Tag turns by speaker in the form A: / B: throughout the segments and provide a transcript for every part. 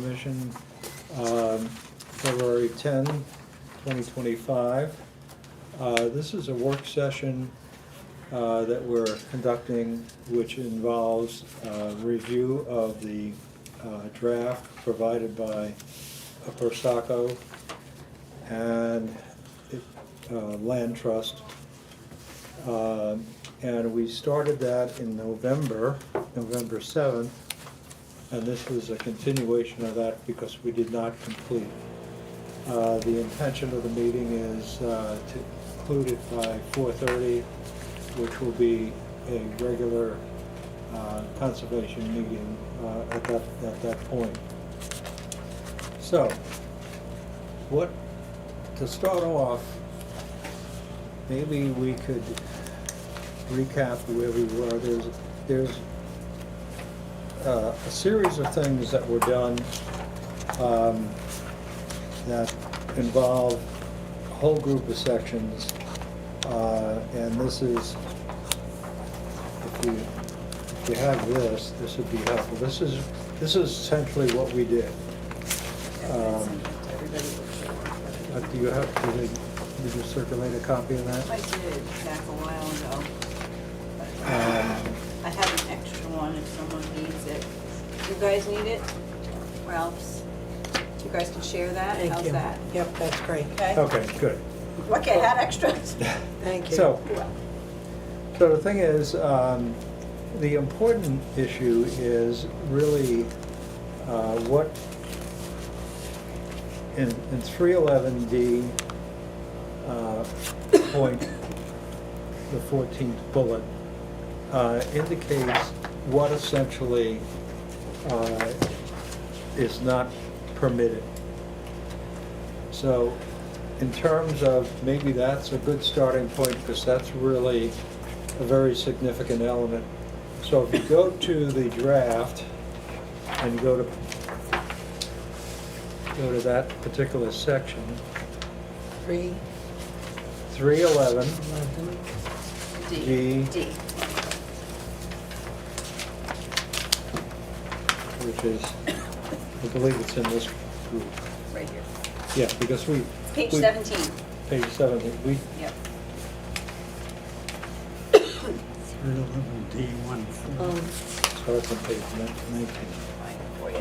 A: Commission, February 10, 2025. This is a work session that we're conducting, which involves review of the draft provided by Persacco and Land Trust. And we started that in November 7th, and this was a continuation of that because we did not complete. The intention of the meeting is to conclude it by 4:30, which will be a regular conservation meeting at that point. So, to start off, maybe we could recap where we were. There's a series of things that were done that involve a whole group of sections, and this is, if you have this would be helpful. This is essentially what we did. Do you have? Did you circulate a copy of that?
B: I did back a while ago. I have an extra one if someone needs it. You guys need it? Or else you guys can share that?
C: Thank
B: How's
C: you.
B: that?
C: Yep, that's great.
B: Okay?
A: Okay, good.
B: Okay, I had extras.
C: Thank you.
A: So the thing is, the important issue is really what in 311D point, the 14th bullet, indicates what essentially is not permitted. So in terms of, maybe that's a good starting point because that's really a very significant element. So if you go to the draft and go to that particular section, 311
B: D.
A: which is, I believe it's in this group.
B: Right here.
A: Yeah, because
B: Page 17.
A: Page 17,
B: Yep.
D: 311D1.
A: starts on page 19.
B: Fine for you.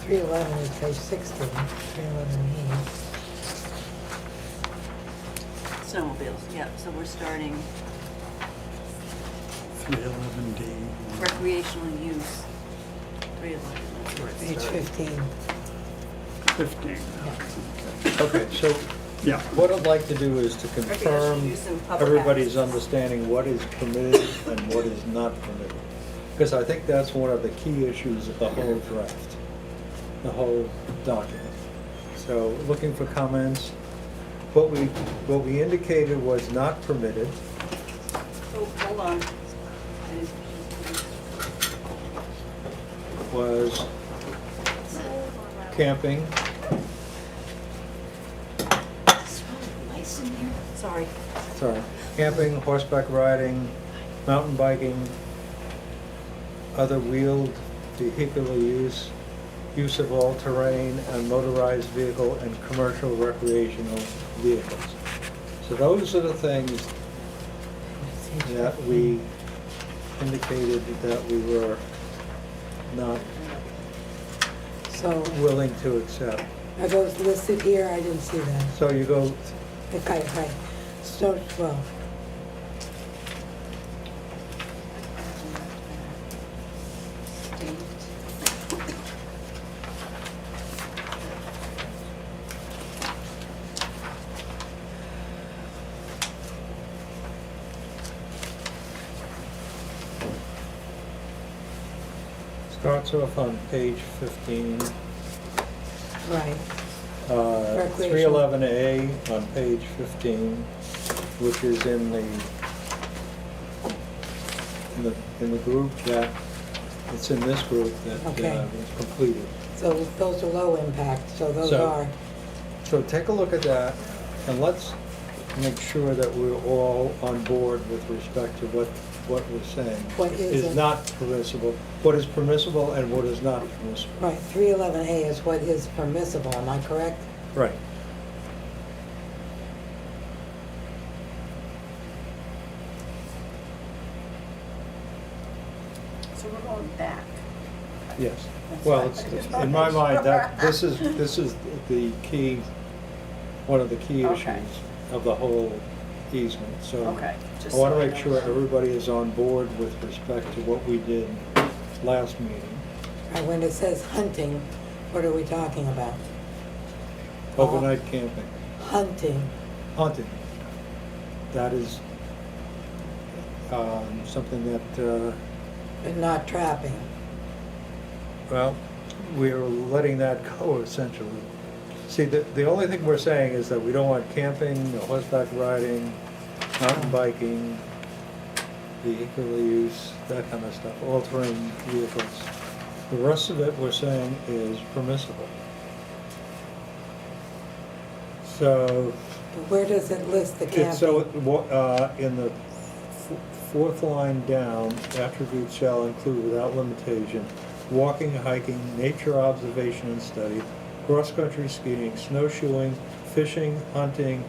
C: 311 is page 16, 311E.
B: Snowmobiles, yep, so we're starting
D: 311D.
B: recreational use. 311, that's where it
C: Page
B: started.
C: 15.
D: 15.
A: Okay, so
D: Yeah.
A: what I'd like to do is to
B: Recreational
A: confirm
B: use and public
A: everybody's
B: access.
A: understanding what is permitted and what is not permitted. Because I think that's one of the key issues of the whole draft, the whole document. So looking for comments. What we indicated was not permitted
B: Oh, hold on.
A: was camping,
B: Sorry.
A: camping, horseback riding, mountain biking, other wheeled vehicular use of all-terrain and motorized vehicle and commercial recreational vehicles. So those are the things that we indicated that we were not
C: So,
A: willing to accept.
C: are those listed here? I didn't see that.
A: So you go,
C: Okay. So, well,
A: starts off on page 15.
C: right.
A: 311A on page 15, which is in the group that, it's in this group that
C: Okay.
A: is completed.
C: So those are low impact, so those
A: So-
C: are.
A: So take a look at that, and let's make sure that we're all on board with respect to what we're saying.
C: What is it?
A: not permissible, what is permissible and what is not permissible.
C: Right, 311A is what is permissible, am I correct?
A: Right.
B: So we're going back.
A: Yes.
B: That's
A: Well,
B: fine.
A: it's,
B: I just
A: in
B: wanna
A: my
B: make
A: mind,
B: sure.
A: that, this is the key, one of the key
B: Okay.
A: issues of the whole easement, so.
B: Okay, just
A: I wanna
B: so I
A: make
B: know.
A: sure everybody is on board with respect to what we did last meeting.
C: Right, when it says hunting, what are we talking about?
A: Overnight camping,
C: Hunting,
A: hunting. That is, something that,
C: but not trapping.
A: well, we're letting that go essentially. See, the only thing we're saying is that we don't want camping, no horseback riding, mountain biking, vehicular use, that kind of stuff, altering vehicles. The rest of it, we're saying, is permissible. So,
C: But where does it list the
A: it's so,
C: camping?
A: in the fourth line down, attributes shall include without limitation, walking, hiking, nature observation and study, cross-country skiing, snowshoeing, fishing, hunting,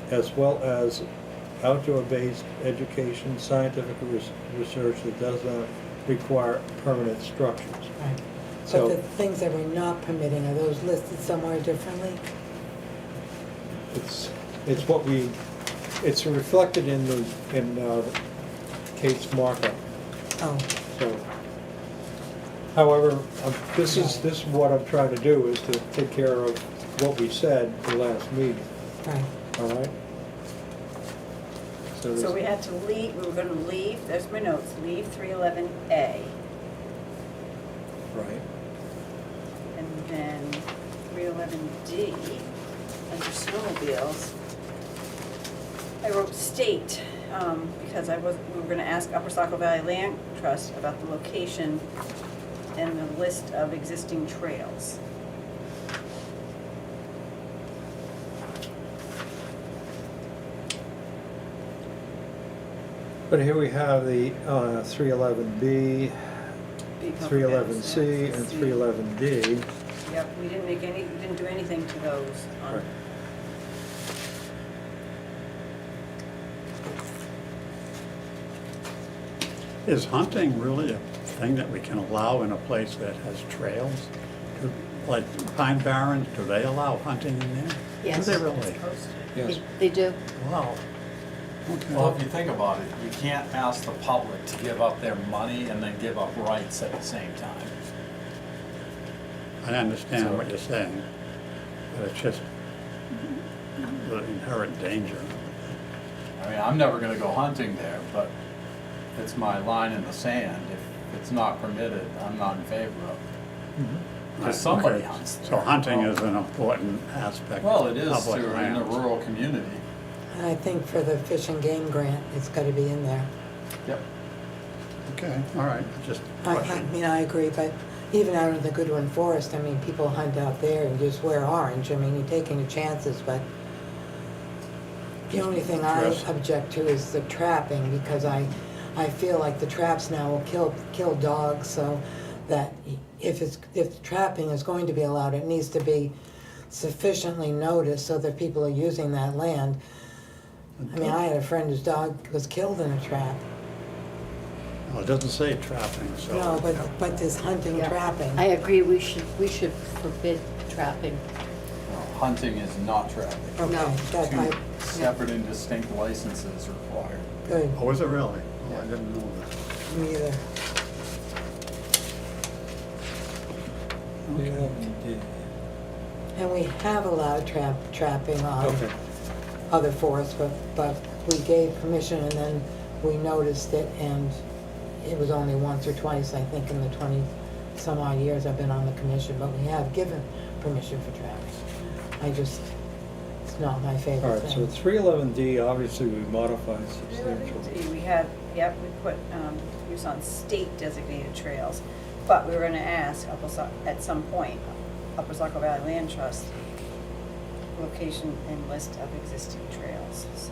A: as well as outdoor-based education, scientific research that does not require permanent structures.
C: Right.
A: So-
C: But the things that we're not permitting, are those listed somewhere differently?
A: It's what we, it's reflected in Kate's markup,
C: Oh,
A: so. However, this is what I'm trying to do, is to take care of what we said the last meeting,
C: right.
A: all right?
B: So we had to leave, we were gonna leave, there's my notes, leave 311A,
A: Right,
B: and then 311D, under snowmobiles. I wrote state, because we were gonna ask Upper Saco Valley Land Trust about the location and the list of existing trails.
A: but here we have the 311B,
B: Be public
A: 311C, and
B: access.
A: 311D.
B: Yep, we didn't do anything to those on.
A: Right.
D: Is hunting really a thing that we can allow in a place that has trails? Like Pine Barrens, do they allow hunting in there?
E: Yes.
D: Do they
B: It's
D: really?
B: posted.
A: Yes.
E: They do.
D: Wow. Okay.
F: Well, if you think about it, you can't ask the public to give up their money and then give up rights at the same time.
D: I understand
F: So-
D: what you're saying, but it's just the inherent danger.
F: I mean, I'm never gonna go hunting there, but it's my line in the sand. If it's not permitted, I'm not in favor of it.
A: Mhm.
F: Because somebody
D: Okay.
F: hunts there.
D: So hunting is an important aspect
F: Well, it
D: of
F: is
D: public
F: to, in a
D: lands.
F: rural community.
C: And I think for the fish and game grant, it's gotta be in there.
F: Yep.
D: Okay, all right, just
C: I
D: question.
C: mean, I agree, but even out of the Goodwin Forest, I mean, people hunt out there and just wear orange. I mean, you're taking the chances, but the only thing I
D: Yes.
C: object to is the trapping, because I feel like the traps now will kill dogs, so that if trapping is going to be allowed, it needs to be sufficiently noticed so that people are using that land. I mean, I had a friend whose dog was killed in a trap.
D: Well, it doesn't say trapping, so.
C: No, but there's hunting,
E: Yeah.
C: trapping.
E: I agree, we should forbid trapping.
F: No, hunting is not trapping.
C: Okay,
E: No.
C: that, I,
F: Two separate and distinct licenses required.
C: good,
D: Oh, is it really? Oh, I didn't know that.
C: me either. And we have allowed trapping on
A: Okay,
C: other forests, but we gave permission and then we noticed it, and it was only once or twice, I think, in the 20-some odd years I've been on the commission, but we have given permission for traps. It's not my
A: all
C: favorite
A: right, so
C: thing.
A: 311D, obviously we modified substantially.
B: We had, yep, we put, use on state designated trails, but we were gonna ask at some point, Upper Saco Valley Land Trust, location and list of existing trails, so.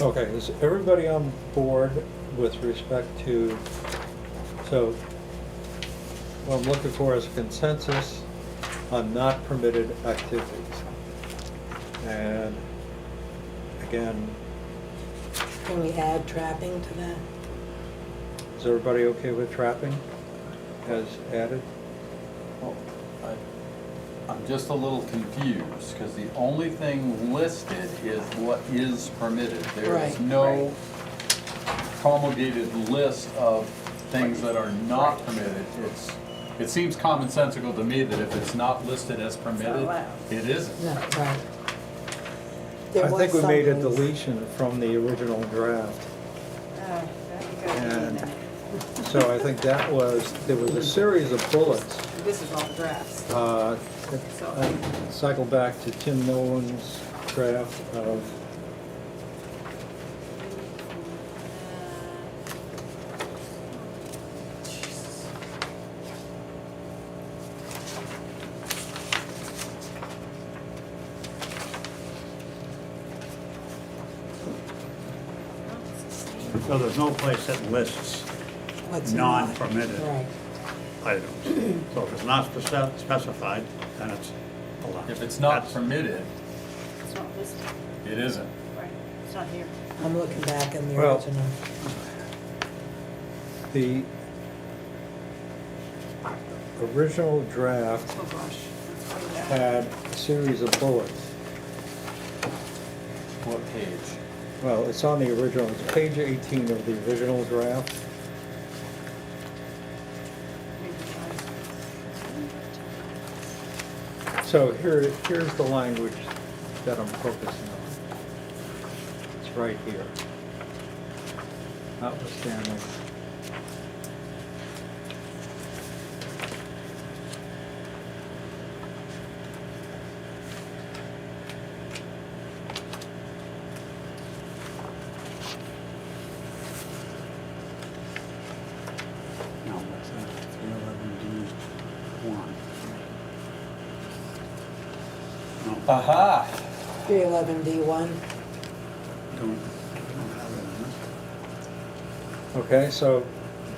A: Okay, is everybody on board with respect to, so what I'm looking for is a consensus on not permitted activities. And again,
C: Can we add trapping to that?
A: is everybody okay with trapping as added?
F: Well, I'm just a little confused, because the only thing listed is what is permitted. There is
C: Right,
F: no promulgated list of things that are not permitted. It seems commonsensical to me that if it's not listed as permitted,
B: allowed.
F: it isn't.
C: No, right. There
A: I
C: was
A: think we made a
C: some things-
A: deletion from the original draft.
B: That'd be good.
A: And so I think that was, there was a series of bullets.
B: This is all the drafts.
A: I cycle back to Tim Nolan's draft of,
D: So there's no place that lists
C: What's not.
D: non-permitted
C: Right.
D: items. So if it's not specified, then it's allowed.
F: If it's not
D: That's-
F: permitted,
B: It's not listed,
F: it isn't.
B: right, it's not here.
C: I'm looking back in the
A: Well-
C: original.
A: the original draft
B: Oh, gosh. That's way down.
A: had a series of bullets.
F: What page?
A: Well, it's on the original, it's page 18 of the original draft. So here's the language that I'm focusing on. It's right here. Notwithstanding.
D: No, that's not 311D1. No,
F: Aha!
C: 311D1.
D: don't have it in
A: Okay, so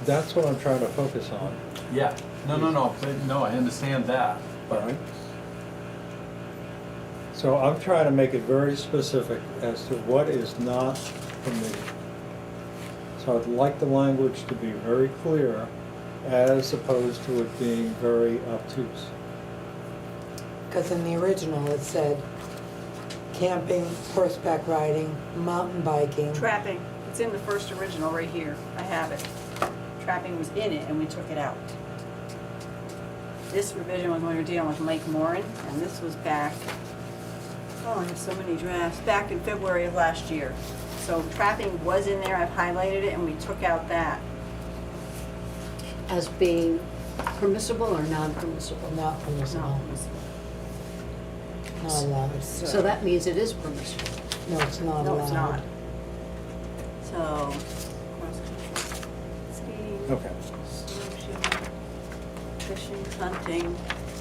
A: that's what I'm trying to focus on.
F: Yeah, no, I understand that, but
A: Right. So I'm trying to make it very specific as to what is not permitted. So I'd like the language to be very clear as opposed to it being very obtuse.
C: Because in the original it said camping, horseback riding, mountain biking.
B: Trapping, it's in the first original right here, I have it. Trapping was in it and we took it out. This revision was when we were dealing with Lake Moran, and this was back, oh, I have so many drafts, back in February of last year. So trapping was in there, I've highlighted it, and we took out that.
E: As being permissible or non-permissible?
C: Not permissible, not allowed.
E: So that means it is permissible.
C: No, it's not allowed.
B: No, it's not. So, cross-country skiing.
A: Okay.
B: Snowshoeing, fishing, hunting,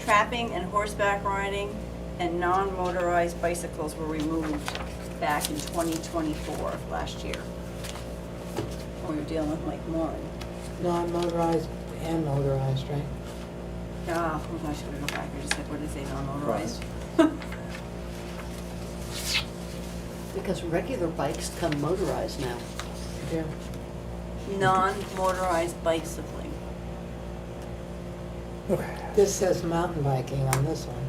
B: trapping and horseback riding, and non-motorized bicycles were removed back in 2024 of last year. When we were dealing with Lake Moran.
C: Non-motorized and motorized, right?
B: Ah, oh gosh, we go back, I just said, what did it say, non-motorized?
E: Because regular bikes come motorized now.
C: Yeah.
B: Non-motorized bicycling.
C: This says mountain biking on this one.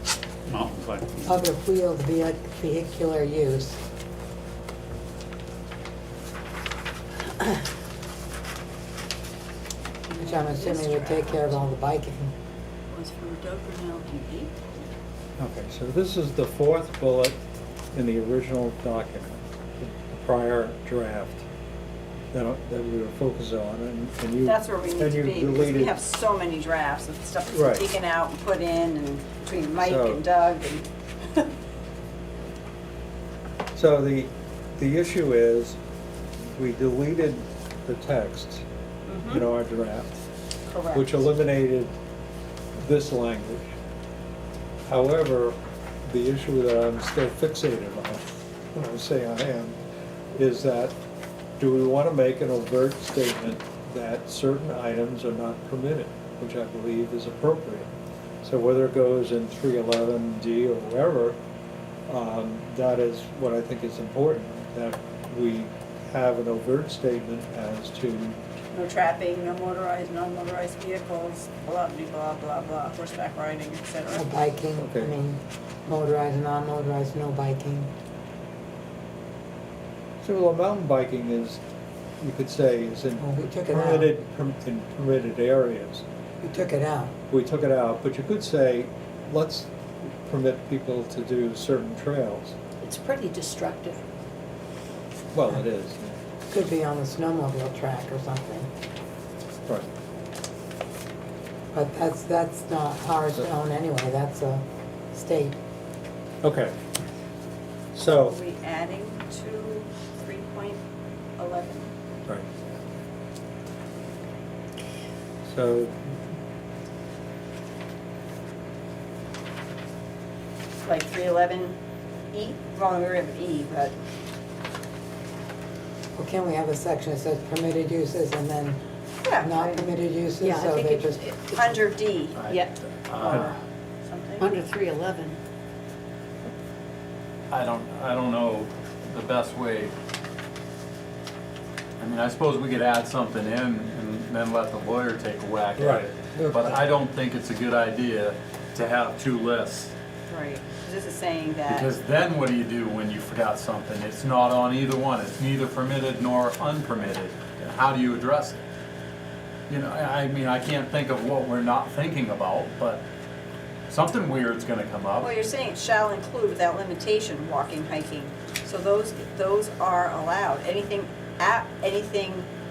D: it. Mountain biking.
C: Other wheeled vehicular use. Which I'm assuming would take care of all the biking.
B: Was from Doug Brunel in April.
A: Okay, so this is the fourth bullet in the original document, the prior draft that we were focused on, and you.
B: That's where we need
A: and
B: to
A: you
B: be, because we
A: deleted-
B: have so many drafts of stuff that's
A: Right.
B: been taken out and put in, and between Mike
A: So-
B: and Doug and.
A: So the issue is, we deleted the text in our draft,
B: Correct.
A: which eliminated this language. However, the issue that I'm still fixated on, and I would say I am, is that do we want to make an overt statement that certain items are not permitted, which I believe is appropriate. So whether it goes in 311D or wherever, that is what I think is important, that we have an overt statement as to,
B: No trapping, no motorized, non-motorized vehicles, blah, blah, blah, blah, horseback riding, et
C: No
B: cetera.
C: biking, I
A: Okay.
C: mean, motorized, non-motorized, no biking.
A: so well, mountain biking is, you could say, is in
C: Well, we took it out.
A: in permitted areas.
C: We took it out.
A: We took it out, but you could say, let's permit people to do certain trails.
E: It's pretty destructive.
A: Well, it is,
C: Could be on the snowmobile track or something.
A: right.
C: But that's not ours to own anyway, that's a state.
A: Okay. So,
B: Are we adding to 3.11?
A: right. So,
B: Like 311E? Well, we're in E, but
C: Well, can we have a section that says permitted uses and then
B: yeah.
C: not permitted uses?
E: Yeah, I
C: So
E: think
C: they
E: it,
C: just,
B: Under D
E: yeah,
B: or something.
E: under 311.
F: I don't know the best way. I mean, I suppose we could add something in and then let the lawyer take a whack at
A: Right.
F: it. But I don't think it's a good idea to have two lists.
B: Right. This is saying that.
F: Because then what do you do when you forgot something? It's not on either one. It's neither permitted nor unpermitted. How do you address it? You know, I mean, I can't think of what we're not thinking about, but something weird's gonna come up.
B: Well, you're saying shall include without limitation walking, hiking. So those are allowed. Anything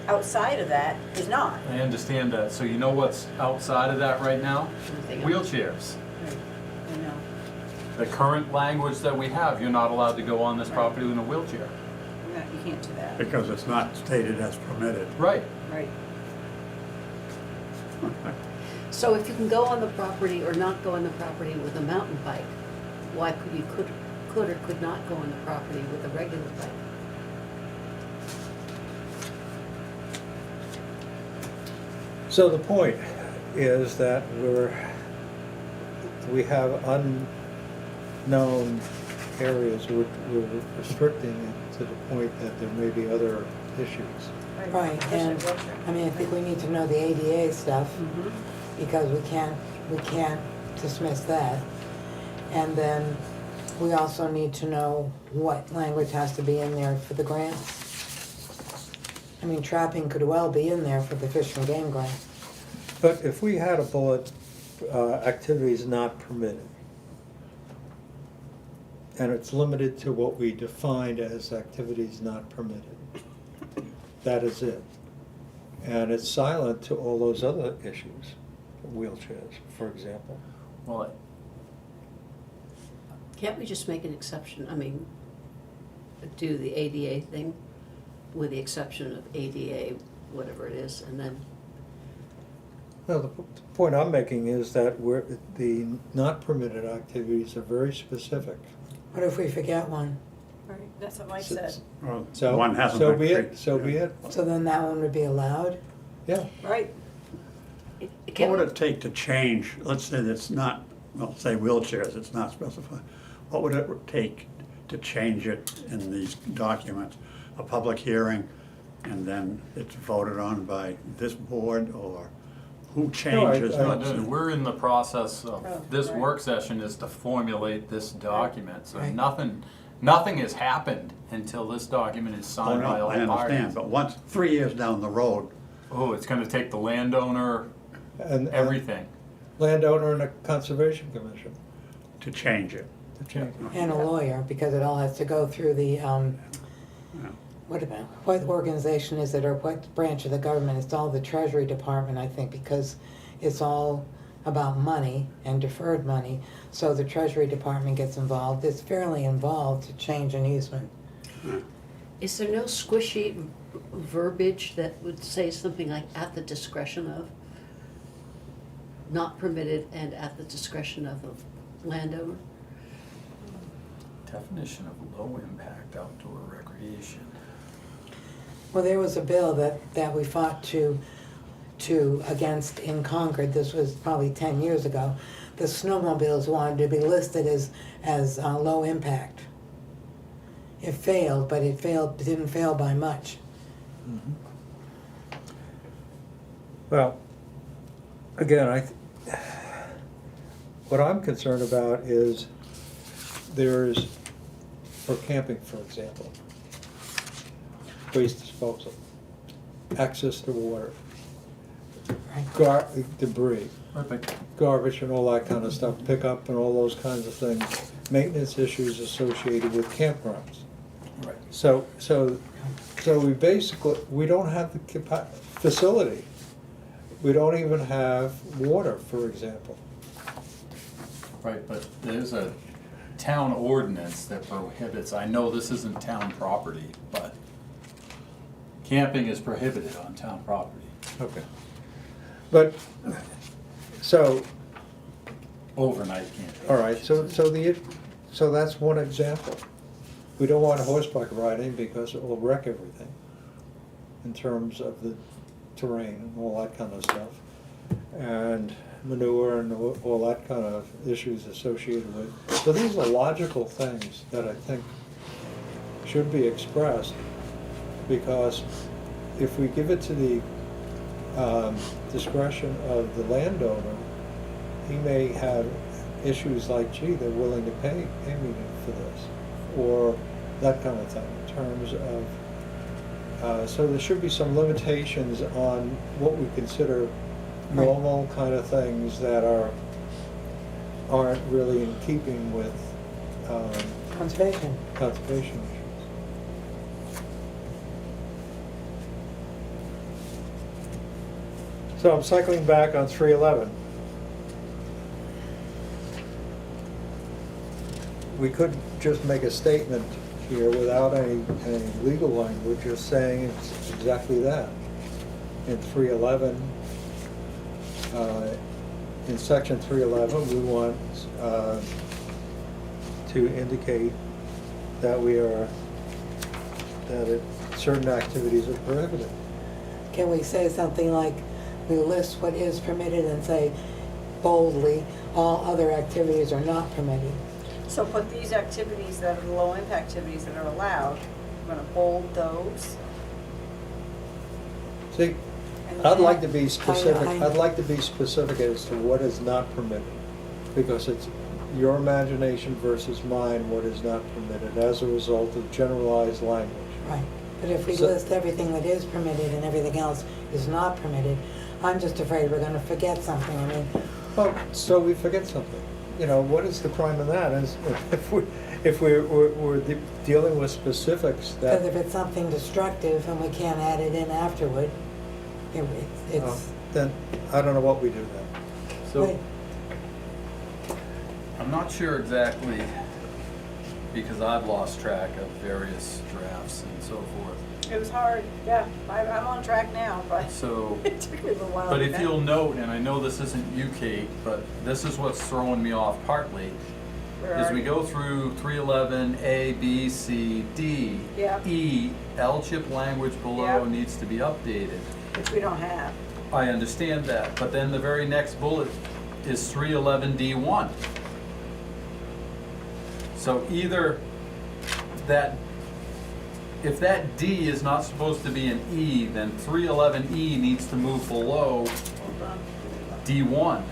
B: outside of that is not.
F: I understand that. So you know what's outside of that right now?
E: Anything else?
F: Wheelchairs.
B: I know.
F: The current language that we have, you're not allowed to go on this property in a wheelchair.
B: No, you can't do that.
D: Because it's not stated as permitted.
F: Right.
B: Right.
E: So if you can go on the property or not go on the property with a mountain bike, why could or could not go on the property with a regular bike?
A: so the point is that we have unknown areas, we're restricting it to the point that there may be other issues.
C: right,
B: Especially
C: and,
B: wheelchair.
C: I mean, I think we need to know the ADA stuff,
E: Mm-hmm.
C: because we can't dismiss that. And then we also need to know what language has to be in there for the grants. I mean, trapping could well be in there for the Fish and Game grant.
A: But if we had a bullet, activities not permitted, and it's limited to what we defined as activities not permitted, that is it. And it's silent to all those other issues, wheelchairs, for example.
F: Well,
E: Can't we just make an exception, I mean, do the ADA thing with the exception of ADA, whatever it is, and then,
A: Well, the point I'm making is that the not permitted activities are very specific.
C: What if we forget one?
B: Right, that's what Mike said.
D: Well,
A: So,
D: one hasn't
A: so
D: been
A: be it,
D: created.
A: so be it,
C: So then that one would be allowed?
A: yeah.
B: Right.
E: it
D: What
E: can't,
D: would it take to change, let's say it's not, well, say wheelchairs, it's not specified. What would it take to change it in these documents? A public hearing, and then it's voted on by this board, or who changes
A: I-
D: what's
F: no,
D: in-
F: we're in the process
B: Oh,
F: of, this
B: right.
F: work session is to formulate this document. So
C: Right.
F: nothing has happened until this document is
D: Oh,
F: signed by
D: no,
F: all
D: I understand,
F: parties.
D: but once, 3 years down the road,
F: Oh, it's gonna take the landowner,
A: And
F: everything.
A: landowner and a conservation commission
D: to change it.
A: to change it.
C: And a lawyer, because it all has to go through the,
D: Yeah.
C: what organization is it, or what branch of the government? It's all the Treasury Department, I think, because it's all about money and deferred money. So the Treasury Department gets involved. It's fairly involved to change an easement.
E: is there no squishy verbiage that would say something like at the discretion of? not permitted and at the discretion of the landowner?
F: Definition of low impact outdoor recreation.
C: Well, there was a bill that we fought against in Concord, this was probably 10 years ago. The snowmobiles wanted to be listed as low impact. It failed, but it didn't fail by much.
A: Well, again, what I'm concerned about is there's, for camping, for example, waste disposal, access to water, debris, garbage and all that kind of stuff, pickup and all those kinds of things, maintenance issues associated with campgrounds.
F: Right.
A: So we don't have the facility. We don't even have water, for example.
F: Right, but there's a town ordinance that prohibits, I know this isn't town property, but camping is prohibited on town property.
A: Okay. But, so,
F: Overnight camping.
A: all right, so that's one example. We don't want horseback riding because it will wreck everything in terms of the terrain and all that kind of stuff. And manure and all that kind of issues associated with it. So these are logical things that I think should be expressed, because if we give it to the discretion of the landowner, he may have issues like, gee, they're willing to pay me for this, or that kind of thing, in terms of, so there should be some limitations on what we consider normal kind of things that aren't really in keeping with
C: Conservation.
A: conservation issues. So I'm cycling back on 311. We could just make a statement here without any legal language, just saying it's exactly that. In 311, in section 311, we want to indicate that certain activities are prohibited.
C: Can we say something like, we list what is permitted and say boldly, all other activities are not permitted?
B: So put these activities that are the low impact activities that are allowed, we're gonna bold those.
A: See,
B: and
A: I'd
B: then-
A: like to be specific,
C: I know.
A: I'd like to be specific as to what is not permitted, because it's your imagination versus mine, what is not permitted, as a result of generalized language.
C: Right, but if we
A: So-
C: list everything that is permitted and everything else is not permitted, I'm just afraid we're gonna forget something. I mean,
A: Well, so we forget something. You know, what is the crime in that? Is if we're dealing with specifics
C: because if
A: that,
C: it's something destructive and we can't add it in afterward, it's,
A: then I don't know what we do then.
F: So, I'm not sure exactly, because I've lost track of various drafts and so forth.
B: It was hard, yeah, I'm on track now, but
F: So,
B: it took me a little while.
F: but
B: to
F: if
B: get-
F: you'll note, and I know this isn't you, Kate, but this is what's throwing me off partly,
B: Where
F: is
B: are
F: we
B: you?
F: go through 311, A, B, C, D,
B: Yeah.
F: E, L-chip language below
B: Yeah.
F: needs to be updated.
B: Which we don't have.
F: I understand that, but then the very next bullet is 311D1. So either that, if that D is not supposed to be an E, then 311E needs to move below
B: Hold on.
F: D1.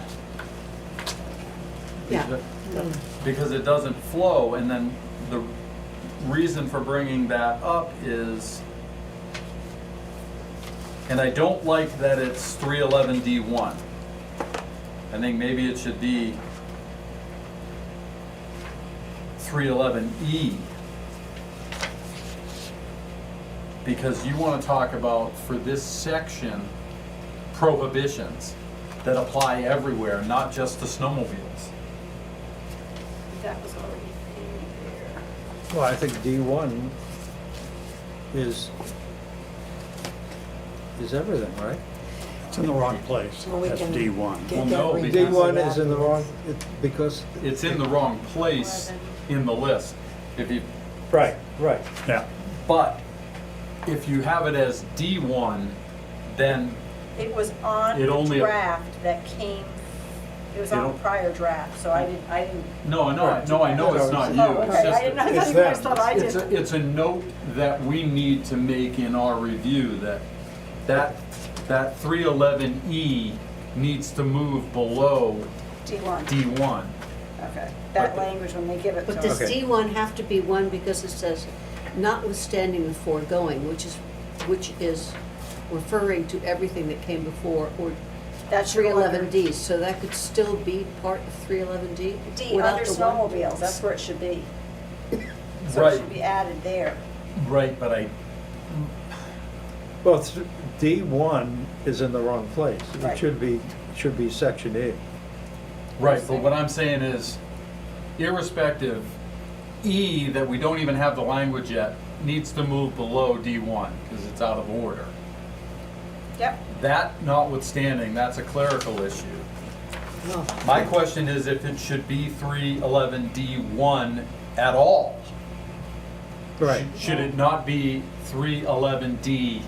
E: Yeah.
F: Because it doesn't flow, and then the reason for bringing that up is, and I don't like that it's 311D1. I think maybe it should be 311E. Because you want to talk about, for this section, prohibitions that apply everywhere, not just to snowmobiles.
B: That was already in there.
A: Well, I think D1 is everything, right?
D: It's in the wrong place.
C: Well, we
D: That's
C: can
D: D1.
C: get
F: Well,
C: that
F: no,
C: redone
F: because-
C: so
A: D1
C: that-
A: is in the wrong, because.
F: It's in the wrong place in the list. If you,
A: Right, right.
D: Yeah,
F: but if you have it as D1, then
B: It was on
F: It
B: the
F: only-
B: draft that came, it was
F: It
B: on
F: don't-
B: prior draft, so I didn't.
F: no, I know it's not you.
B: Oh,
F: It's
B: okay,
F: just
B: I didn't know, I
A: it's
B: thought you guys
A: them.
B: thought I
F: It's
B: did.
F: it's a note that we need to make in our review that 311E needs to move below
B: D1,
F: D1.
B: okay. That
F: But-
B: language when they give it to
E: But
B: us.
E: does
A: Okay.
E: D1 have to be 1 because it says notwithstanding the foregoing, which is referring to everything that came before, or
B: That's your
E: 311D, so that could still be part of 311D?
B: D,
E: without
B: under
E: the one?
B: snowmobiles, that's where it should be. So it
F: Right.
B: should be added there.
F: Right, but
A: Well, D1 is in the wrong place.
B: Right.
A: It should be section E.
F: right, but what I'm saying is, irrespective, E, that we don't even have the language yet, needs to move below D1, because it's out of order.
B: Yep,
F: That notwithstanding, that's a clerical issue.
C: No.
F: My question is if it should be 311D1 at all.
A: Right.
F: Should it not be 311D,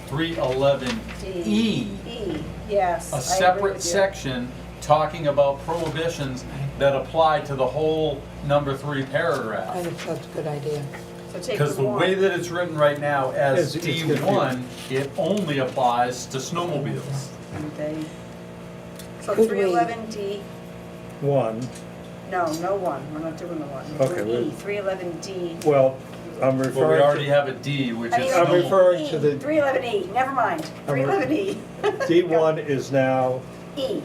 F: 311E,
B: E, yes.
F: a
B: I agree
F: separate
B: with you.
F: section talking about prohibitions that apply to the whole number 3
C: I
F: paragraph?
C: think that's a good idea.
B: So take
F: Because the way that it's written right now as
A: It's
F: D1, it only applies to snowmobiles.
B: Okay. So
C: Could we-
B: 311D,
A: 1.
B: no 1, we're not doing the 1. We're
A: Okay,
B: doing E,
A: we-
B: 311D.
A: Well, I'm
F: Well, we
A: referring
F: already
A: to,
F: have a D, which
B: I
F: is
B: mean,
A: I'm
F: snowmobile.
A: referring to the-
B: 311E, never mind,
A: I'm re-
B: 311E.
A: D1 is now,
B: E,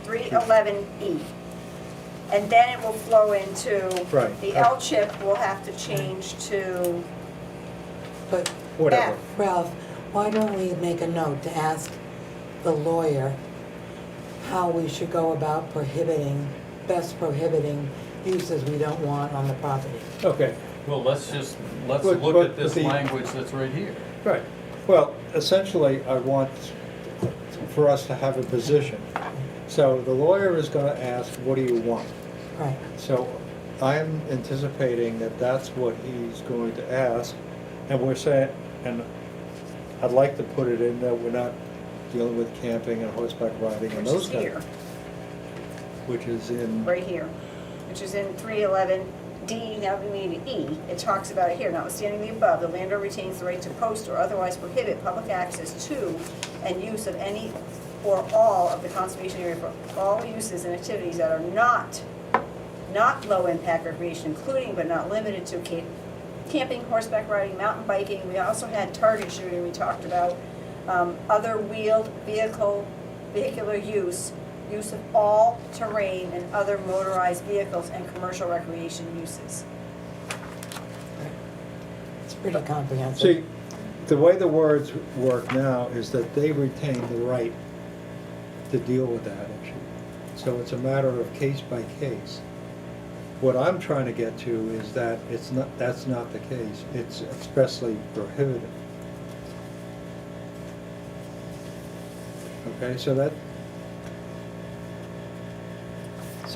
B: 311E. And then it will flow into,
A: Right.
B: the L chip will have to change to
C: But
A: whatever.
B: F.
C: Ralph, why don't we make a note to ask the lawyer how we should go about best prohibiting uses we don't want on the property?
A: Okay,
F: Well, let's
A: But-
F: look
A: but
F: at this
A: the-
F: language that's right here.
A: right. Well, essentially, I want for us to have a position. So the lawyer is going to ask, what do you want?
C: Right.
A: So I'm anticipating that that's what he's going to ask, and we're saying, and I'd like to put it in that we're not dealing with camping and horseback riding and
B: which
A: those
B: is
A: kind
B: here,
A: of, which is in,
B: right here, which is in 311D, now we need an E. It talks about it here, notwithstanding the above, the landowner retains the right to post or otherwise prohibit public access to and use of any or all of the conservation area for all uses and activities that are not low-impact recreation, including but not limited to camping, horseback riding, mountain biking. We also had target shooting, we talked about, other wheeled vehicular use of all terrain and other motorized vehicles and commercial recreation uses.
C: It's pretty comprehensive.
A: see, the way the words work now is that they retain the right to deal with that issue. So it's a matter of case by case. What I'm trying to get to is that that's not the case. It's expressly prohibited. Okay, so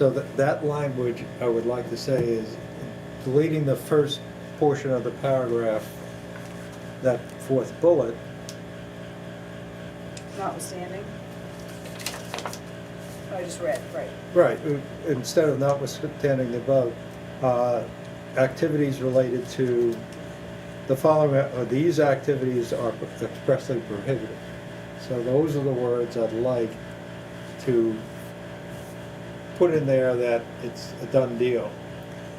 A: that language, I would like to say, is deleting the first portion of the paragraph, that fourth bullet,
B: Notwithstanding. I just read, right.
A: right, instead of notwithstanding the above, activities related to the following, these activities are expressly prohibited. So those are the words I'd like to put in there, that it's a done deal.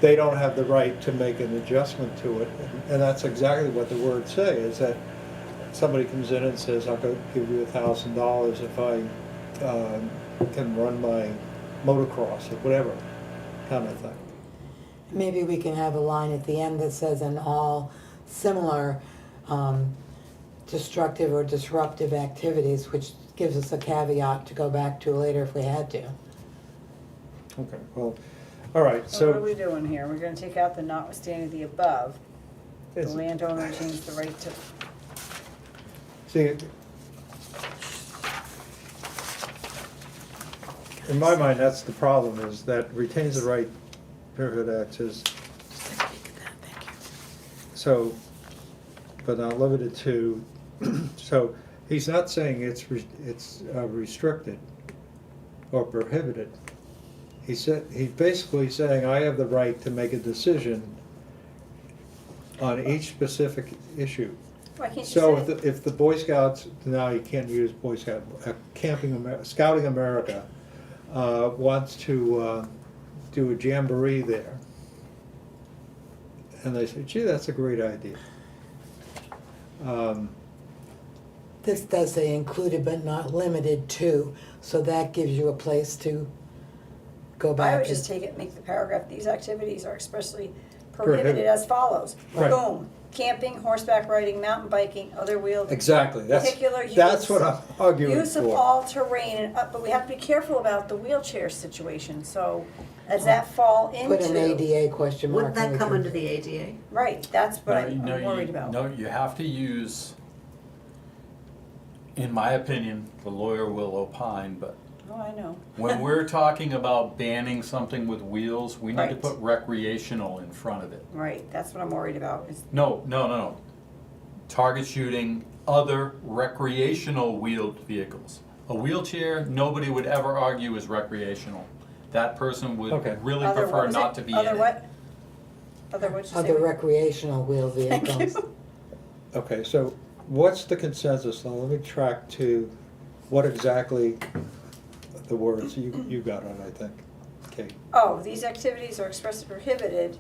A: They don't have the right to make an adjustment to it, and that's exactly what the words say, is that somebody comes in and says, I'll go give you $1,000 if I can run my motocross or whatever kind of thing.
C: Maybe we can have a line at the end that says, "and all similar destructive or disruptive activities," which gives us a caveat to go back to later if we had to.
A: Okay, well, all right,
B: So what are
A: so
B: we doing here? We're gonna take out the notwithstanding the above. The
A: it's,
B: landowner retains the right to,
A: see, in my mind, that's the problem, is that retains the right neighborhood access. So, but not limited to, so he's not saying it's restricted or prohibited. He's basically saying, I have the right to make a decision on each specific issue.
B: Why can't you
A: So
B: say?
A: if the Boy Scouts, now you can't use Boy Scout, Scouting America wants to do a jamboree there. And they say, gee, that's a great idea.
C: This does say included but not limited to, so that gives you a place to go back.
B: I would
C: and-
B: just take it, make the paragraph, these activities are expressly
A: Prohibited.
B: prohibited as follows.
A: Right.
B: Boom, camping, horseback riding, mountain biking, other wheeled.
A: Exactly,
B: Vehicular
A: that's
B: use.
A: what I'm arguing
B: Use of
A: for.
B: all terrain, and but we have to be careful about the wheelchair situation, so does that fall into?
C: Put an ADA question mark.
E: Wouldn't that
C: and we
E: come
C: can-
E: under the ADA?
B: Right, that's what I'm
F: No,
B: worried about.
F: No, you have to use, in my opinion, the lawyer will opine, but
B: Oh, I know.
F: when we're talking about banning something with wheels, we need to
B: Right.
F: put recreational in front of it.
B: Right, that's what I'm worried about, is,
F: No. Target shooting, other recreational wheeled vehicles. A wheelchair, nobody would ever argue is recreational. That person
A: Okay.
F: would really
B: other, what
F: prefer
B: was
F: not
B: it?
F: to be in
B: Other
F: it.
B: what? Other what'd you say?
C: Other recreational wheel
B: Thank you.
C: vehicles.
A: Okay, so what's the consensus now? Let me track to what exactly the words, you got it, I think. Kate.
B: Oh, these activities are expressly prohibited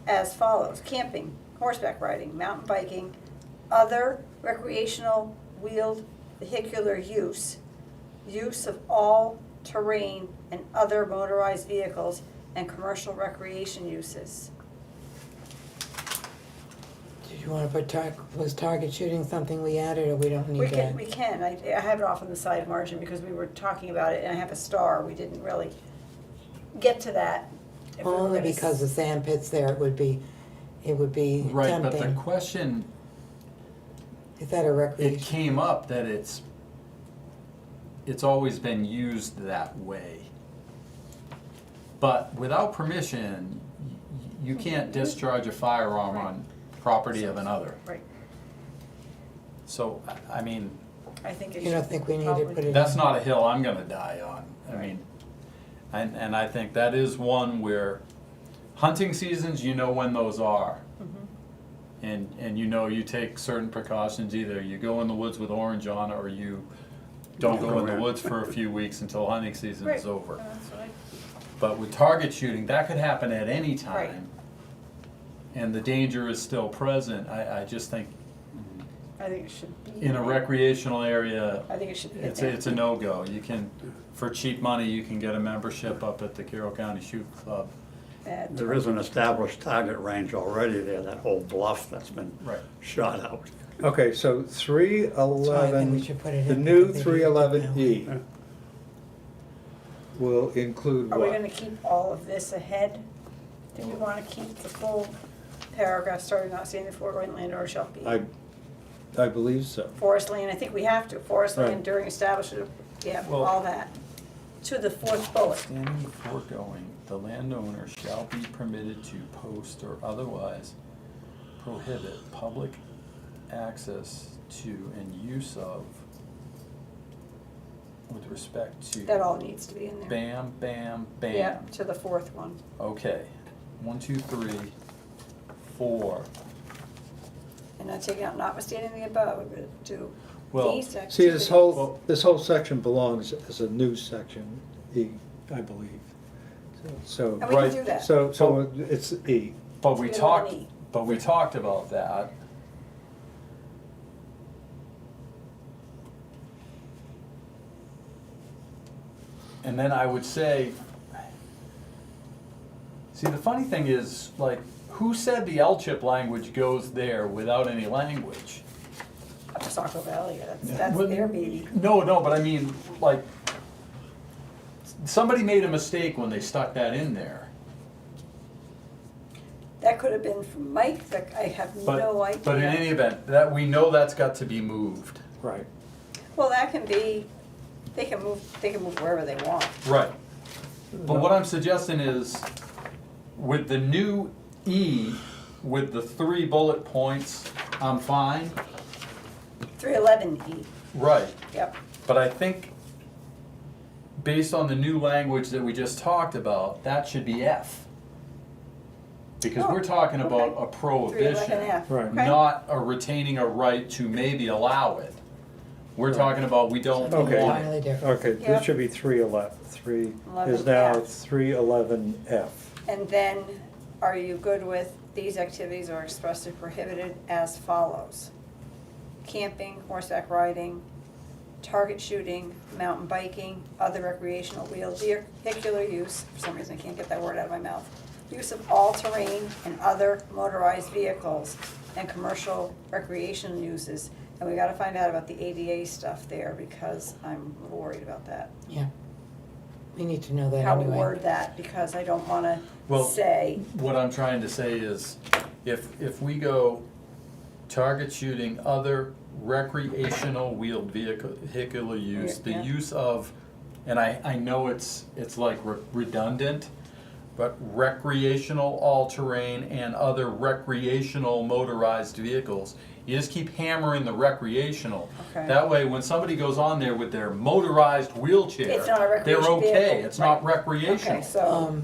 B: as follows: camping, horseback riding, mountain biking, other recreational wheeled vehicular use, use of all terrain and other motorized vehicles, and commercial recreation uses.
C: Did you want to put was target shooting something we added, or we don't need that?
B: We can, I have it off on the side margin because we were talking about it and I have a star, we didn't really get to that. if we were
C: Only
B: gonna
C: because the sand pits there, it would be
F: Right, but the
C: tempting.
F: question,
C: Is that a
F: it
C: recreation?
F: came up that it's always been used that way. But without permission, you can't discharge a firearm on property of another.
B: Right,
F: So, I mean,
B: I think it
C: You don't
B: should
C: think we need to
B: probably-
C: put it in?
F: that's not a hill I'm gonna die on. I mean, and I think that is one where hunting seasons, you know when those are. And you know you take certain precautions, either you go in the woods with orange on or you don't go in the woods for a few weeks until hunting season
B: Right.
F: is over.
B: That's what I-
F: But with target shooting, that could happen at any time.
B: Right.
F: And the danger is still present. I just think
B: I think it should be.
F: in a recreational area,
B: I think it should be in
F: it's
B: there.
F: it's a no-go. You can, for cheap money, you can get a membership up at the Carroll County Shoot Club.
D: There is an established target range already there, that whole bluff that's been
F: Right.
D: shot out.
A: Okay, so
C: That's why I think we should put it
A: 311, the
C: in
A: new
C: because they do it
A: 311E
D: now.
A: will include
B: Are we
A: what?
B: gonna keep all of this ahead? Do we wanna keep the full paragraph starting out saying the foregoing landowner shall be
A: I believe so.
B: forest land? I think we have to, forest
A: Right.
B: land during establishment, yeah,
F: Well-
B: all that. To the fourth bullet.
F: Standing the foregoing, the landowner shall be permitted to post or otherwise prohibit public access to and use of with respect to.
B: That all needs to be in there.
F: Bam, bam, bam.
B: Yeah, to the fourth one.
F: Okay, 1, 2, 3, 4.
B: And not taking out notwithstanding the above, but to
F: Well,
B: these activities.
A: See, this whole section belongs as a new section, E, I believe. So,
B: And we can
A: right,
B: do that.
A: so it's E.
F: But we
B: Get
F: talked,
B: on E.
F: but we talked about that. And then I would say, see, the funny thing is, like, who said the L-chip language goes there without any language?
B: Up to Saco Valley, that's
F: Well,
B: their baby.
F: No, but I mean, like, somebody made a mistake when they stuck that in there.
B: That could have been from Mike, that I have no idea.
F: But in any event, that, we know that's got to be moved.
A: Right.
B: Well, that can be, they can move wherever they want.
F: Right. But what I'm suggesting is, with the new E, with the 3 bullet points, I'm fine.
B: 311E,
F: Right.
B: yep.
F: But I think, based on the new language that we just talked about, that should be F. Because
B: Oh,
F: we're talking about
B: okay.
F: a prohibition,
B: 311F,
A: Right.
B: okay.
F: not a retaining a right to maybe allow it. We're
A: Right.
F: talking about we don't
A: Okay.
F: want
C: Entirely
F: it.
C: different.
A: Okay,
B: Yeah.
A: this should be 311, 3 is
B: 11F.
A: now 311F.
B: And then, are you good with these activities are expressly prohibited as follows? Camping, horseback riding, target shooting, mountain biking, other recreational wheeled vehicular use, for some reason I can't get that word out of my mouth, use of all-terrain and other motorized vehicles, and commercial recreation uses. And we gotta find out about the ADA stuff there, because I'm a little worried about that.
C: Yeah. We need to know that
B: How we
C: anyway.
B: word that, because I don't wanna
F: Well,
B: say,
F: What I'm trying to say is, if we go target shooting, other recreational wheeled vehicular use, the
B: Yeah.
F: use of, and I know it's like redundant, but recreational all-terrain and other recreational motorized vehicles, you just keep hammering the recreational.
B: Okay.
F: That way, when somebody goes on there with their motorized wheelchair,
B: It's not a
F: they're
B: recreation
F: okay,
B: vehicle,
F: it's not
B: right.
F: recreational.
B: okay, so,
C: Um,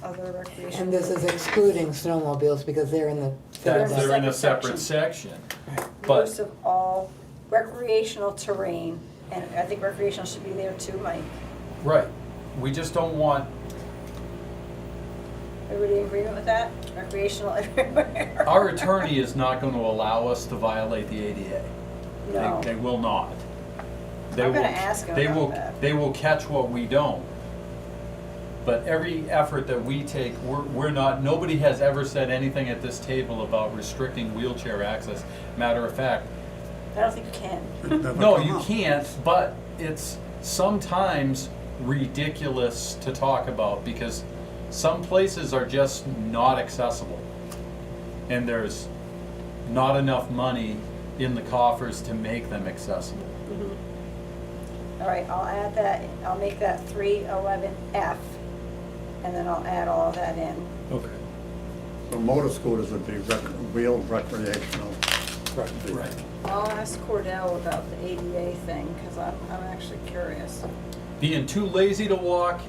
B: other recreation.
C: and this is excluding snowmobiles because they're in the.
F: They're in a
B: separate
F: separate section.
C: Right.
F: But
B: Use of all recreational terrain, and I think recreational should be there too, Mike.
F: right, we just don't want,
B: Everybody agree with that? Recreational everywhere.
F: our attorney is not going to allow us to violate the ADA.
B: No.
F: They will not. They
B: I'm gonna
F: will-
B: ask him
F: they
B: about
F: will-
B: that.
F: They will catch what we don't. But every effort that we take, we're not, nobody has ever said anything at this table about restricting wheelchair access. Matter of fact,
B: I don't think you can.
F: no, you can't, but it's sometimes ridiculous to talk about because some places are just not accessible. And there's not enough money in the coffers to make them accessible.
B: All right, I'll add that, I'll make that 311F, and then I'll add all of that in.
A: Okay,
D: So motor scooters would be wheeled recreational.
A: right.
B: I'll ask Cordell about the ADA thing, because I'm actually curious.
F: Being too lazy to walk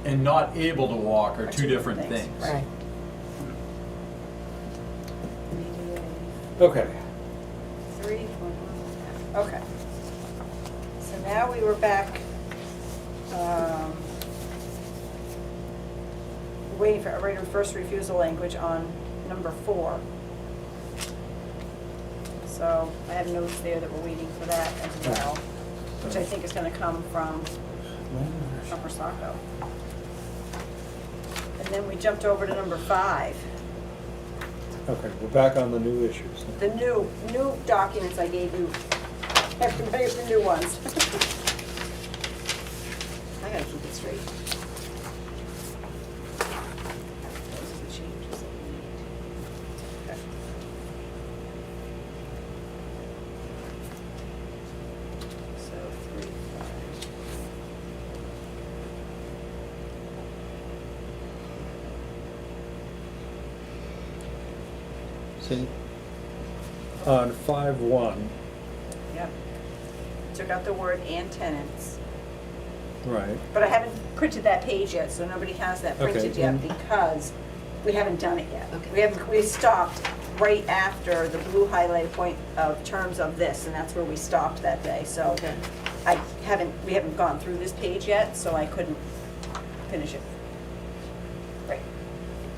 F: and not able to walk are two different things.
C: Right.
B: ADA.
A: Okay,
B: 311F, okay. So now we were back, waiting for a right of first refusal language on number 4. So I have notes there that we're waiting for that as well, which I think is gonna come from Upper Saco. And then we jumped over to number 5.
A: okay, we're back on the new issues.
B: The new documents I gave you, everybody the new ones. I gotta keep it straight. Those are the changes that we need. Okay. So 3, 5.
A: See, on 5.1,
B: Yep. Took out the word "and tenants."
A: right,
B: But I haven't printed that page yet, so nobody has that
A: Okay,
B: printed yet
A: and-
B: because we haven't done it yet.
E: Okay.
B: We stopped right after the blue highlighted point of terms of this, and that's where we stopped that day, so
E: Okay.
B: we haven't gone through this page yet, so I couldn't finish it.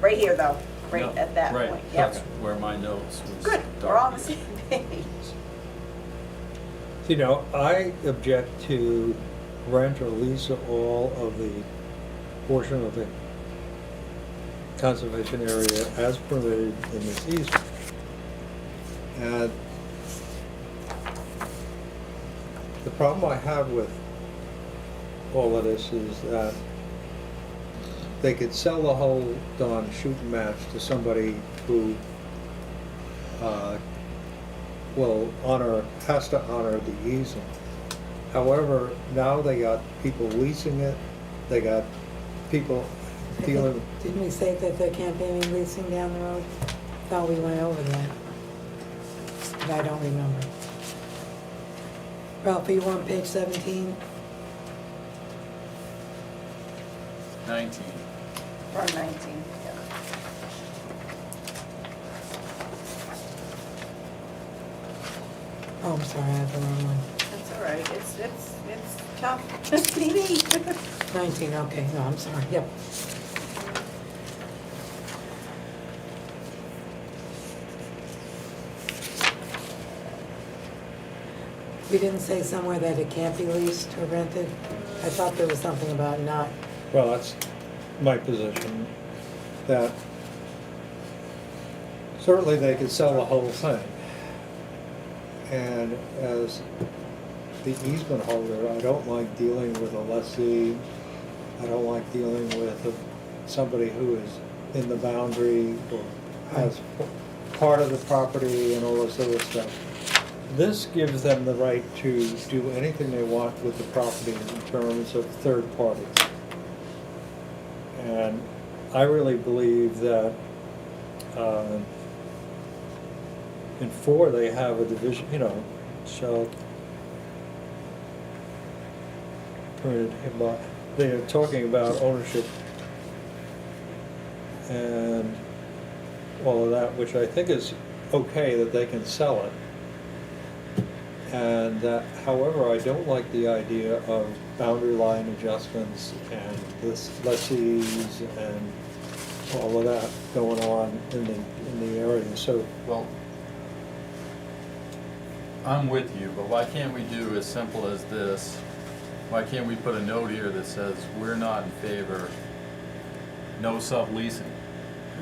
B: Right here though, right at that point, yep.
F: That's where my notes was.
B: Good, we're all on the same page.
A: See, now, I object to rent or lease all of the portion of the conservation area as permitted in this easement. And the problem I have with all of this is that they could sell the whole darn shooting match to somebody who has to honor the easement. However, now they got people leasing it, they got people dealing,
C: Didn't we say that there can't be any leasing down the road? Thought we went over that. But I don't remember. Ralph, are you on page 17?
F: 19.
B: Or 19, yeah.
C: Oh, I'm sorry, I have the wrong one.
B: That's all right, it's tough, it's TV.
C: 19, okay, no, I'm sorry, yep. We didn't say somewhere that it can't be leased or rented? I thought there was something about not,
A: well, that's my position, that certainly they could sell the whole thing. And as the easement holder, I don't like dealing with a lessee. I don't like dealing with somebody who is in the boundary or has part of the property and all this other stuff. This gives them the right to do anything they want with the property in terms of third parties. And I really believe that in 4, they have a division, shall permitted him by, they're talking about ownership and all of that, which I think is okay that they can sell it. And however, I don't like the idea of boundary line adjustments and this lessees and all of that going on in the area. So,
F: Well, I'm with you, but why can't we do as simple as this? Why can't we put a note here that says, we're not in favor, no subleasing?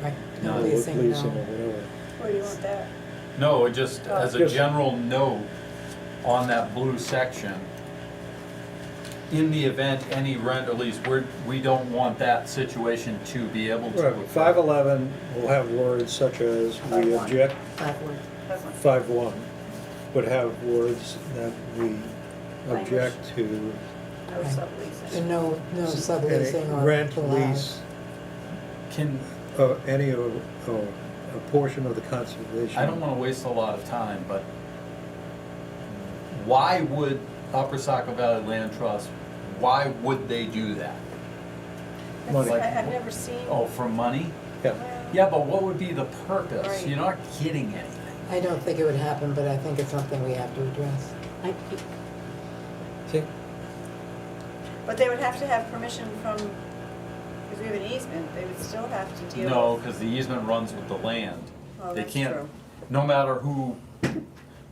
C: right,
F: No,
C: no leasing,
A: leasing or
C: no.
A: whatever.
B: Where do you want that?
F: No, it just, as a
A: Just-
F: general note on that blue section, in the event any rent or lease, we don't want that situation to be able to.
A: Right, 511 will have words such as we
B: 5-1.
A: object,
E: 5-1.
B: That one.
A: 5-1 would have words that we object to.
B: No
C: Right.
B: subleasing.
C: And no subleasing or
A: Rent,
C: allowed.
A: lease,
F: Can,
A: any of, a portion of the conservation.
F: I don't wanna waste a lot of time, but why would Upper Saco Valley Land Trust, why would they do that?
A: Money.
B: I've never seen.
F: Oh, for money?
A: Yeah,
F: Yeah, but what would be the purpose?
B: Right.
F: You're not getting anything.
C: I don't think it would happen, but I think it's something we have to address.
E: I,
A: see,
B: But they would have to have permission from, because we have an easement, they would still have to deal with.
F: No, because the easement runs with the land.
B: Oh,
F: They
B: that's
F: can't,
B: true.
F: no matter who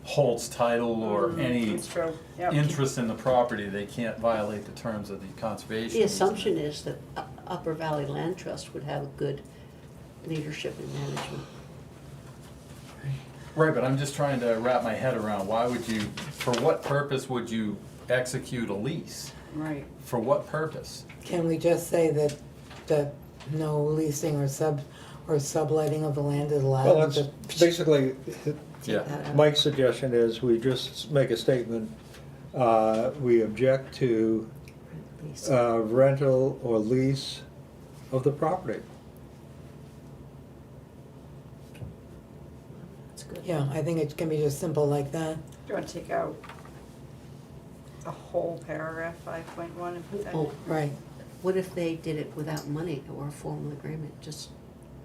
F: holds title or any
B: That's true, yep.
F: interest in the property, they can't violate the terms of the conservation.
E: the assumption is that Upper Valley Land Trust would have good leadership and management.
F: Right, but I'm just trying to wrap my head around, why would you, for what purpose would you execute a lease?
B: Right.
F: For what purpose?
C: Can we just say that no leasing or subletting of the land is allowed?
A: well, that's basically,
F: Yeah.
A: Mike's suggestion is we just make a statement, we object to
E: Lease.
A: rental or lease of the property.
E: That's good.
C: Yeah, I think it can be just simple like that.
B: Do you want to take out the whole paragraph, 5.1, and put that?
E: Oh,
C: Right.
E: what if they did it without money or a formal agreement, just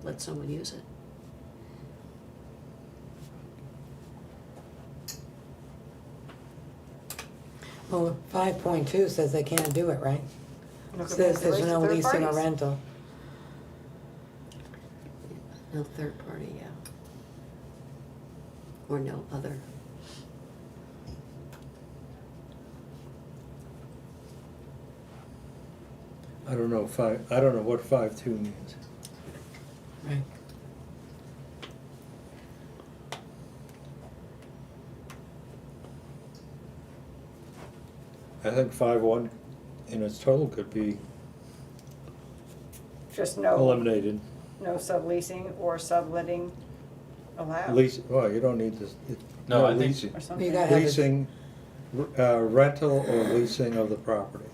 E: let someone use it?
C: Well, 5.2 says they can't do it, right?
B: No, 'cause
C: Says
B: there's
C: there's no
B: third
C: leasing or
B: parties.
C: rental.
E: No third party, yeah. Or no other.
A: I don't know what 5.2 means.
C: Right.
A: I think 5.1 in its total could be
B: Just no,
A: eliminated.
B: no subleasing or subletting allowed.
A: Lease, well, you don't need this,
F: No, I think-
A: leasing.
B: Or something.
C: You gotta have it-
A: Leasing, rental or leasing of the property.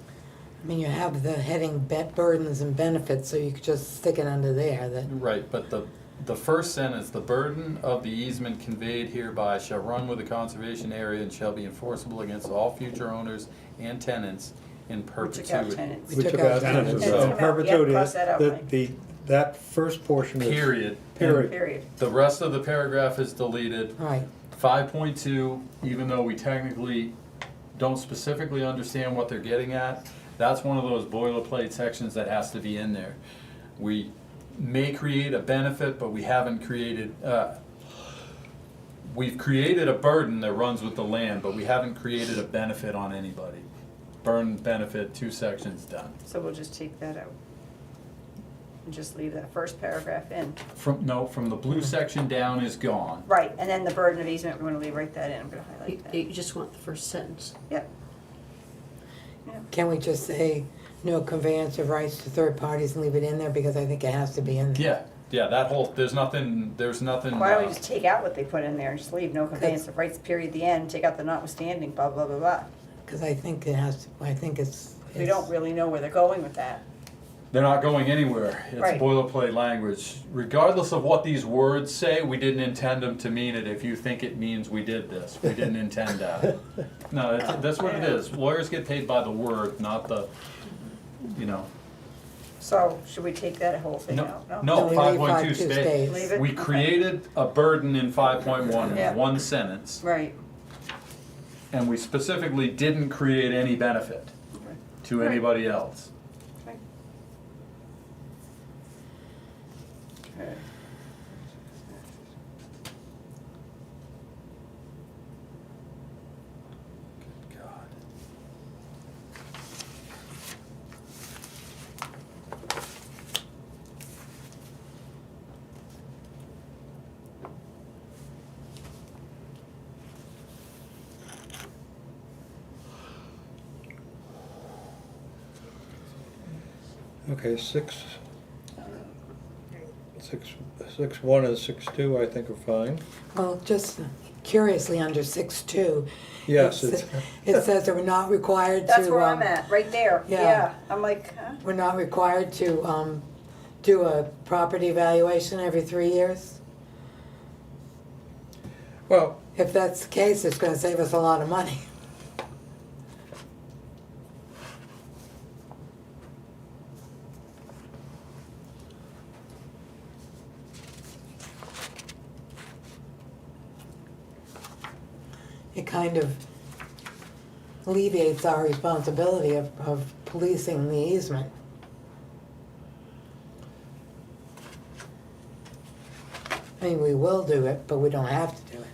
C: I mean, you have the heading burdens and benefits, so you could just stick it under there, that,
F: Right, but the first sentence, the burden of the easement conveyed hereby shall run with the conservation area and shall be enforceable against all future owners and tenants in
B: We took out
F: perpetuity.
B: tenants.
C: We took out
A: tenants.
C: tenants.
A: And
B: Yeah,
A: perpetuity,
B: cross that out, Mike.
A: that first portion is.
F: Period.
A: Period.
B: Period.
F: The rest of the paragraph is deleted.
C: right.
F: 5.2, even though we technically don't specifically understand what they're getting at, that's one of those boilerplate sections that has to be in there. We may create a benefit, but we haven't created, we've created a burden that runs with the land, but we haven't created a benefit on anybody. Burden, benefit, 2 sections done.
B: So we'll just take that out. And just leave that first paragraph in.
F: From the blue section down is gone.
B: Right, and then the burden of easement, we're gonna leave right that in, I'm gonna
E: You,
B: highlight that.
E: you just want the first sentence.
B: Yep.
C: Can we just say no conveyance of rights to third parties and leave it in there, because I think it has to be in there.
F: Yeah, that whole, there's nothing.
B: Why don't we just take out what they put in there and just leave no conveyance of rights, period, the end, take out the notwithstanding, blah, blah, blah, blah.
C: Because I think it has to, I think it's.
B: We don't really know where they're going with that.
F: They're not going anywhere. It's
B: Right.
F: boilerplate language. Regardless of what these words say, we didn't intend them to mean it. If you think it means we did this, we didn't intend that. No, that's what it is. Lawyers get paid by the word, not the, you know.
B: So, should we take that whole thing
F: No,
B: out?
F: no,
C: we leave
F: 5.2
C: 5.2
F: stays.
B: Leave it?
F: We
B: Okay.
F: created a burden in 5.1
B: Yeah.
F: in one sentence,
B: Right.
F: and we specifically didn't create any benefit to
B: Right.
F: anybody else.
B: Right. Okay.
F: God.
A: Okay, 6.1 and 6.2 I think are fine.
C: Well, just curiously, under 6.2.
A: Yes,
C: it
A: it's,
C: sa- It says that we're not required to.
B: That's where I'm at, right there,
C: yeah.
B: yeah. I'm like, huh?
C: We're not required to, do a property evaluation every 3 years.
A: well,
C: If that's the case, it's gonna save us a lot of money. It kind of alleviates our responsibility of policing the easement. I mean, we will do it, but we don't have to do it.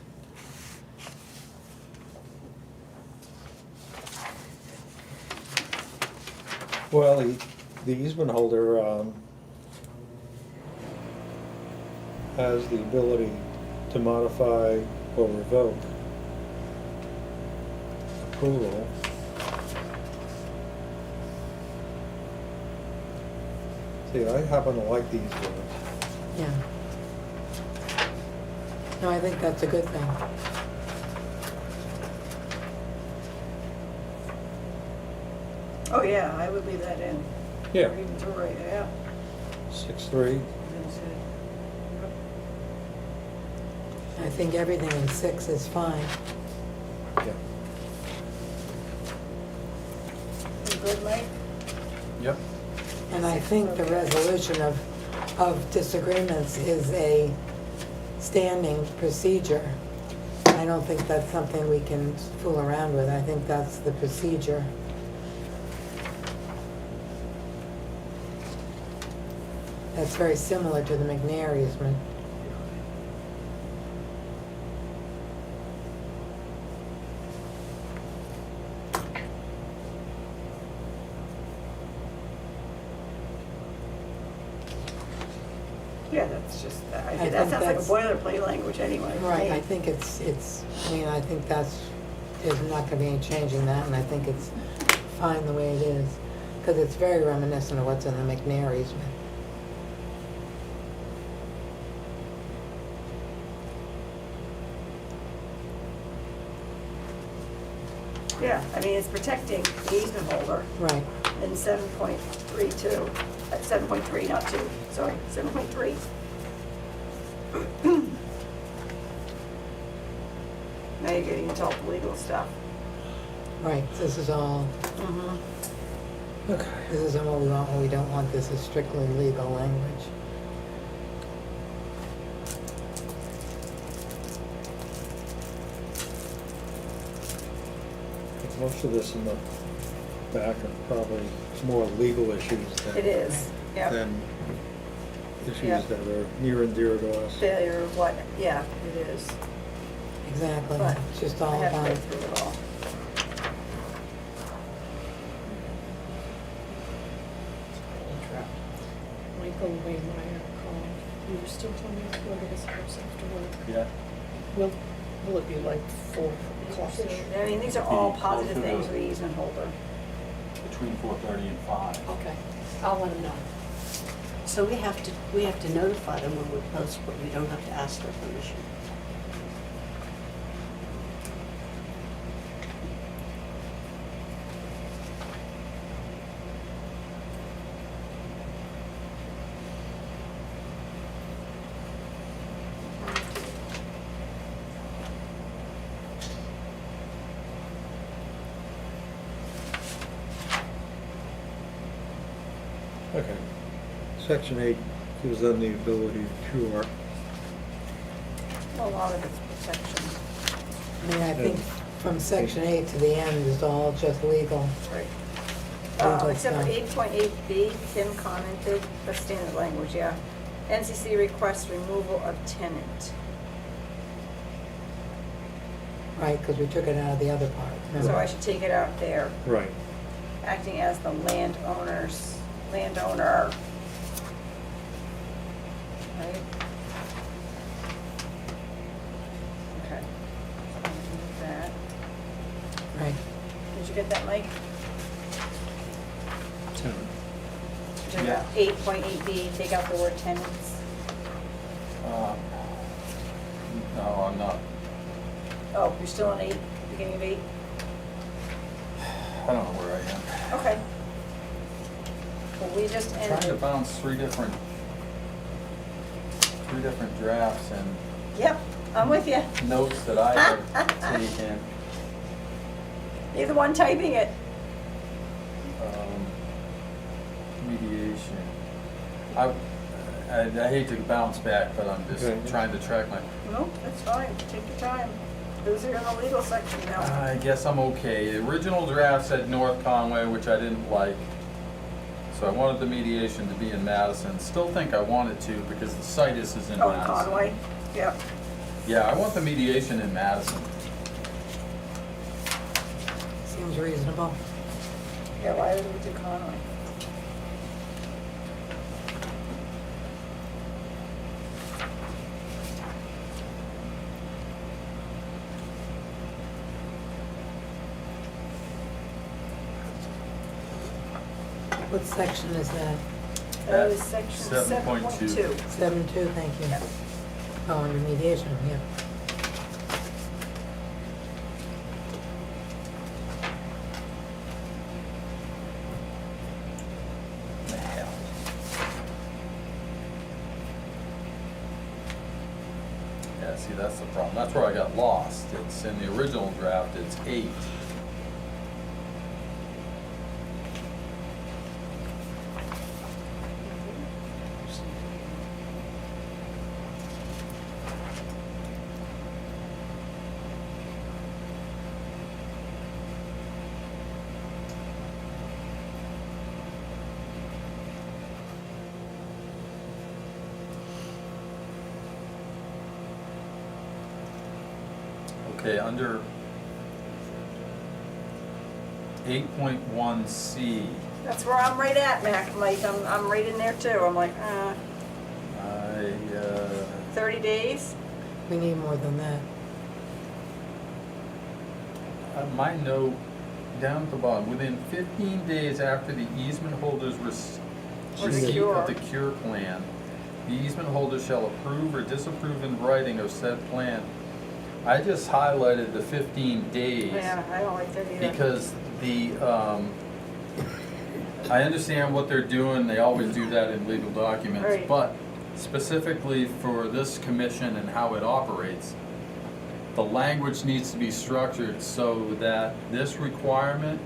A: well, the easement holder has the ability to modify or revoke approval. See, I happen to like these words.
C: Yeah. No, I think that's a good thing.
B: Oh, yeah, I would leave that in.
A: Yeah,
B: Even to right, yeah.
A: 6.3.
C: I think everything in 6 is fine.
A: Yeah.
B: You good, Mike?
F: Yep.
C: And I think the resolution of disagreements is a standing procedure. I don't think that's something we can fool around with. I think that's the procedure. That's very similar to the McNair easement.
B: Yeah, that's just,
C: I
B: that
C: think
B: sounds like a
C: that's-
B: boilerplate language anyway. to
C: Right,
B: me.
C: I think I mean, I think there's not gonna be any changing that, and I think it's fine the way it is. Because it's very reminiscent of what's in the McNair easement.
B: Yeah, I mean, it's protecting the easement holder.
C: Right.
B: and 7.32, 7.3, not 2, sorry, 7.3. Now you're getting into all the legal stuff.
C: Right, this is all,
A: Okay.
C: this isn't what we want, what we don't want, this is strictly legal language.
A: Most of this in the back are probably more legal issues
B: It is, yeah.
A: than issues
B: Yep.
A: that are near and dear to us.
B: Failure of what, yeah, it is.
C: Exactly,
B: But
C: it's just
B: I
C: all
B: have to
C: about,
B: go through it all.
G: Michael Waymeyer called. You were still telling me to go to his house after work.
F: Yeah.
G: Will it be like 4 o'clock-ish?
B: I mean, these are all
F: Be
B: positive
F: closer
B: things
F: to-
B: for the easement holder.
F: Between 4:30 and 5.
G: Okay, I'll let him know.
E: So we have to notify them when we post, but we don't have to ask their permission.
A: Okay. Section 8 gives them the ability to cure.
B: A lot of it's protection.
C: I mean, I think from section 8 to the end is all just legal.
B: Right.
C: Legal
B: Except for
C: stuff.
B: 8.8B, Kim commented, the standard language, yeah. NCC requests removal of tenant.
C: Right, because we took it out of the other part.
B: So
C: remember?
B: I should take it out there,
A: Right.
B: acting as the landowner. Right? Okay. So I'm gonna move that.
C: Right,
B: Did you get that, Mike?
A: Tenant.
B: Took
F: Yeah.
B: out 8.8B, take out the word tenants.
F: No, I'm not.
B: Oh, you're still on 8, beginning of 8?
F: I don't know where I am.
B: Okay. Well, we just
F: I'm trying to
B: ended.
F: bounce three different drafts and
B: Yep, I'm with you.
F: notes that I have taken.
B: You're the one typing it.
F: Mediation. I hate to bounce back, but I'm just
A: Okay.
F: trying to track my,
B: Nope, that's fine, take your time. Those are in the legal section now.
F: I guess I'm okay. The original draft said North Conway, which I didn't like. So I wanted the mediation to be in Madison. Still think I wanted to because the situs is in
B: Oh,
F: Madison.
B: Conway, yep.
F: Yeah, I want the mediation in Madison.
C: seems reasonable.
B: Yeah, why did we do Conway?
C: What section is that?
B: That is section
F: 7.2.
B: 7.2.
C: 7.2, thank you.
B: Yep.
C: Oh, under mediation, yeah.
F: The hell. Yeah, see, that's the problem. That's where I got lost. It's in the original draft, it's 8. Okay, under 8.1C,
B: That's where I'm right at, Mike, I'm right in there too. I'm like, 30 days?
C: We need more than that.
F: my note down at the bottom, within 15 days after the easement holder's receipt
B: cure.
F: of the cure plan, the easement holder shall approve or disapprove in writing of said plan. I just highlighted the 15 days.
B: Yeah, I don't like that either.
F: Because the, I understand what they're doing, they always do that in legal documents,
B: Right.
F: but specifically for this commission and how it operates, the language needs to be structured so that this requirement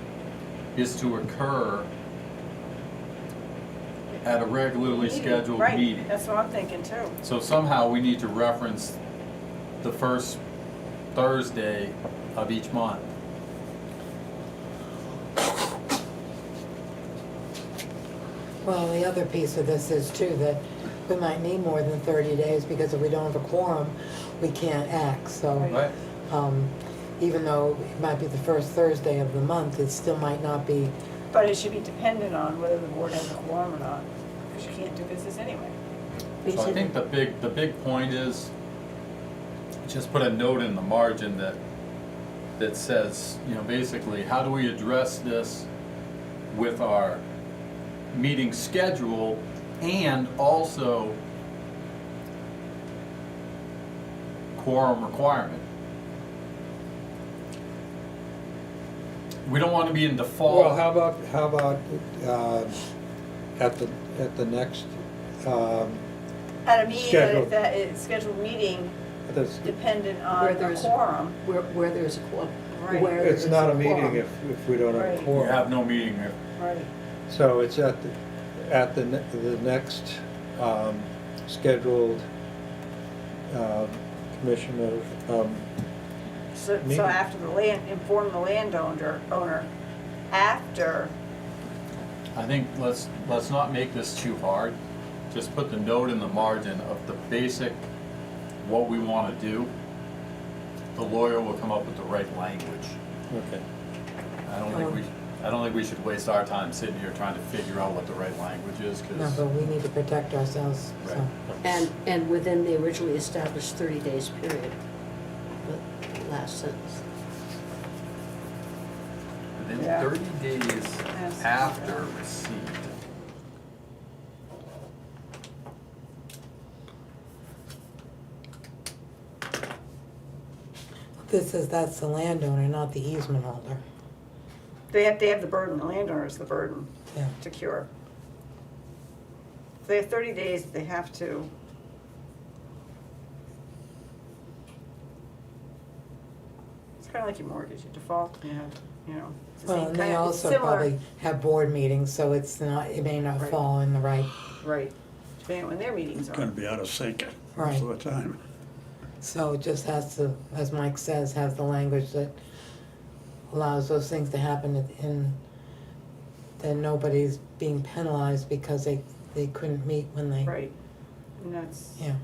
F: is to occur at a regularly scheduled
B: Right,
F: meeting.
B: that's what I'm thinking too.
F: So somehow we need to reference the first Thursday of each month.
C: Well, the other piece of this is too, that we might need more than 30 days, because if we don't have a quorum, we can't act, so.
F: Right.
C: Even though it might be the first Thursday of the month, it still might not be,
B: But it should be dependent on whether the board has a quorum or not, because you can't do business anyway.
F: So I think the big point is, just put a note in the margin that says, you know, basically, how do we address this with our meeting schedule and also quorum requirement. We don't want to be in default.
A: Well, how about, at the next,
B: At a meeting,
A: Scheduled.
B: if that is scheduled meeting
A: that's-
B: dependent
E: Where
B: on the
E: there's-
B: quorum.
E: Where there's a quorum.
B: Right.
E: Where
A: it's
E: there's
A: not a meeting
E: quorum.
A: if we don't have a
B: Right.
F: We
A: quorum.
F: have no meeting here.
B: Right.
A: So it's at the next scheduled commission of,
B: So
A: Meeting.
B: after inform the landowner, after,
F: I think let's not make this too hard. Just put the note in the margin of the basic, what we want to do. The lawyer will come up with the right language.
A: okay.
F: I don't think we should waste our time sitting here trying to figure out what the right language is,
C: no,
F: because.
C: but we need to protect ourselves, so.
F: Right.
E: And within the originally established 30 days period, the last sentence.
F: Within
B: Yeah.
F: 30 days
B: Yes.
F: after receipt.
C: That's the landowner, not the easement holder.
B: they have the burden, the landowner is the burden
C: Yeah.
B: to cure. If they have 30 days, they have to. It's kind of like your mortgage, you default, you have, you know. it's the
C: Well,
B: same
C: and
B: kind
C: they
B: of- it's
C: also
B: similar.
C: probably have board meetings, so it may not
B: Right.
C: fall in the right.
B: Right, depending on when their meetings
D: It's gonna
B: are.
D: be out of sync
C: Right.
D: most of the time.
C: So it just has to, as Mike says, have the language that allows those things to happen and then nobody's being penalized because they couldn't meet when they.
B: Right, and that's,
C: Yeah.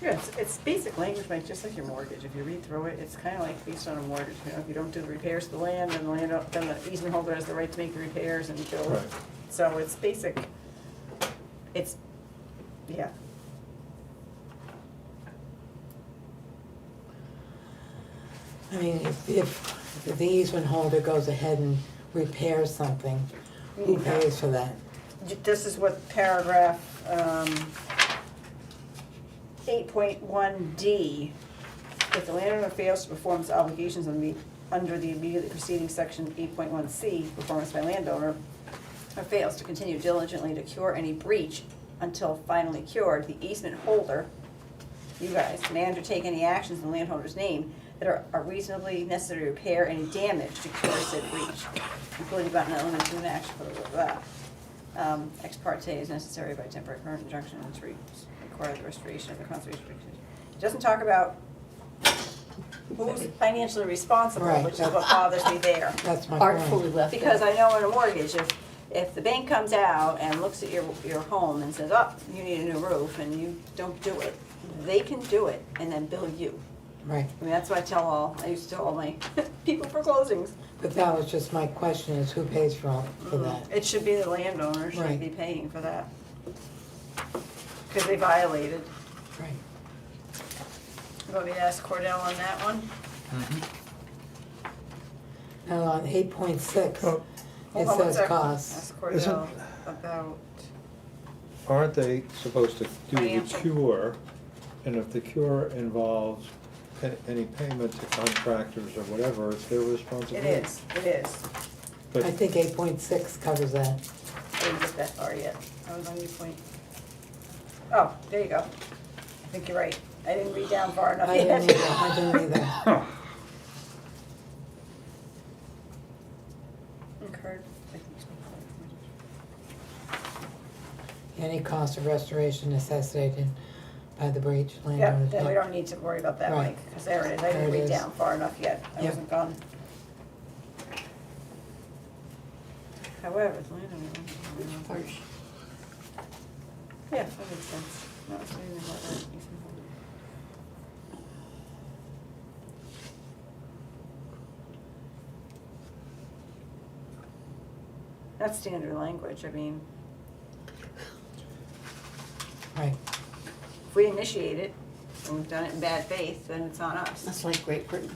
B: yeah, it's basic language, like, just like your mortgage. If you read through it, it's kind of like based on a mortgage. You know, if you don't do the repairs to the land, then the easement holder has the right to make the repairs and build.
A: Right.
B: So it's basic. It's, yeah.
C: I mean, if the easement holder goes ahead and repairs something, who pays for that?
B: This is what paragraph 8.1D, if the landowner fails to perform its obligations under the immediately preceding section 8.1C, performance by landowner, or fails to continue diligently to cure any breach until finally cured, the easement holder, you guys, may undertake any actions in the landholder's name that are reasonably necessary to repair any damage to cure said breach, including but not limited to an action for the ex parte is necessary by temporary current injunction and to require the restoration of the conservation. It doesn't talk about who's financially responsible,
C: Right.
B: which is what bothers me there.
C: That's my
E: Artfully
C: point.
E: left
B: Because
E: out.
B: I know in a mortgage, if the bank comes out and looks at your home and says, oh, you need a new roof, and you don't do it, they can do it and then bill you.
C: Right.
B: I mean, that's what I used to tell all my people for closings.
C: But that was just my question, is who pays for that?
B: It should be the landowner should
C: Right.
B: be paying for that. Because they violated.
C: Right.
B: You want me to ask Cordell on that one?
C: Now, on 8.6,
A: Oh.
B: Hold on one
C: says
B: sec.
C: costs.
B: Ask Cordell about,
A: Aren't they supposed to do the
B: Financial.
A: cure? And if the cure involves any payment to contractors or whatever, it's their
B: it
A: responsibility.
B: is.
A: But
C: I think 8.6 covers that.
B: I didn't get that far yet. I was on your point. Oh, there you go. I think you're right. I didn't read down far enough
C: I
B: yet.
C: didn't either.
B: Incurred.
C: Any cost of restoration necessitated by the breach.
B: Yeah,
C: landowner-
B: then we don't need to worry about that,
C: Right.
B: Mike, because there it is. I
C: There
B: didn't
C: it
B: read
C: is.
B: down far enough yet. I
C: Yep.
B: wasn't gone. However, the landowner.
E: Harsh.
B: Yeah, that makes sense. Not saying about that. That's standard language, I mean,
C: Right.
B: if we initiate it, and we've done it in bad faith, then it's on us.
E: That's like Great Britain.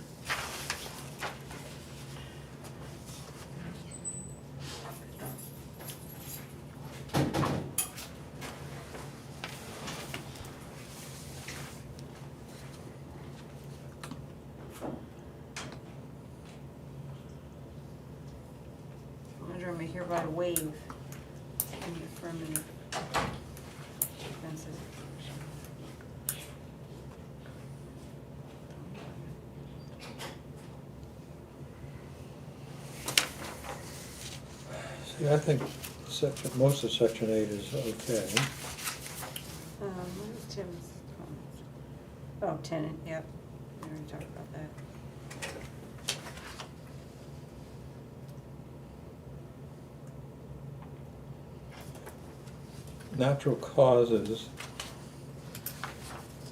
B: Manager may hereby waive any affirmative expenses.
A: see, I think most of section 8 is okay.
B: What is Tim's comments? Oh, tenant, yep, we already talked about that.
A: Natural causes,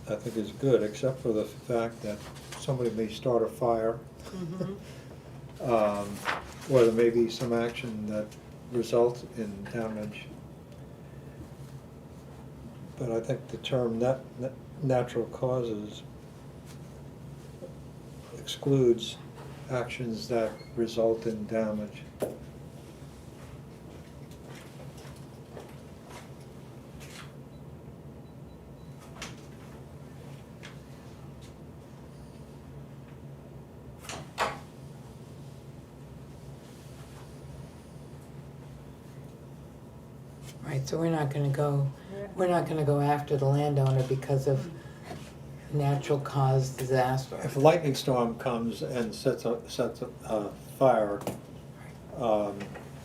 A: I think is good, except for the fact that somebody may start a fire. Or there may be some action that results in damage. But I think the term natural causes excludes actions that result in damage.
C: Right, so we're not gonna go after the landowner because of natural cause disaster.
A: If a lightning storm comes and sets a fire,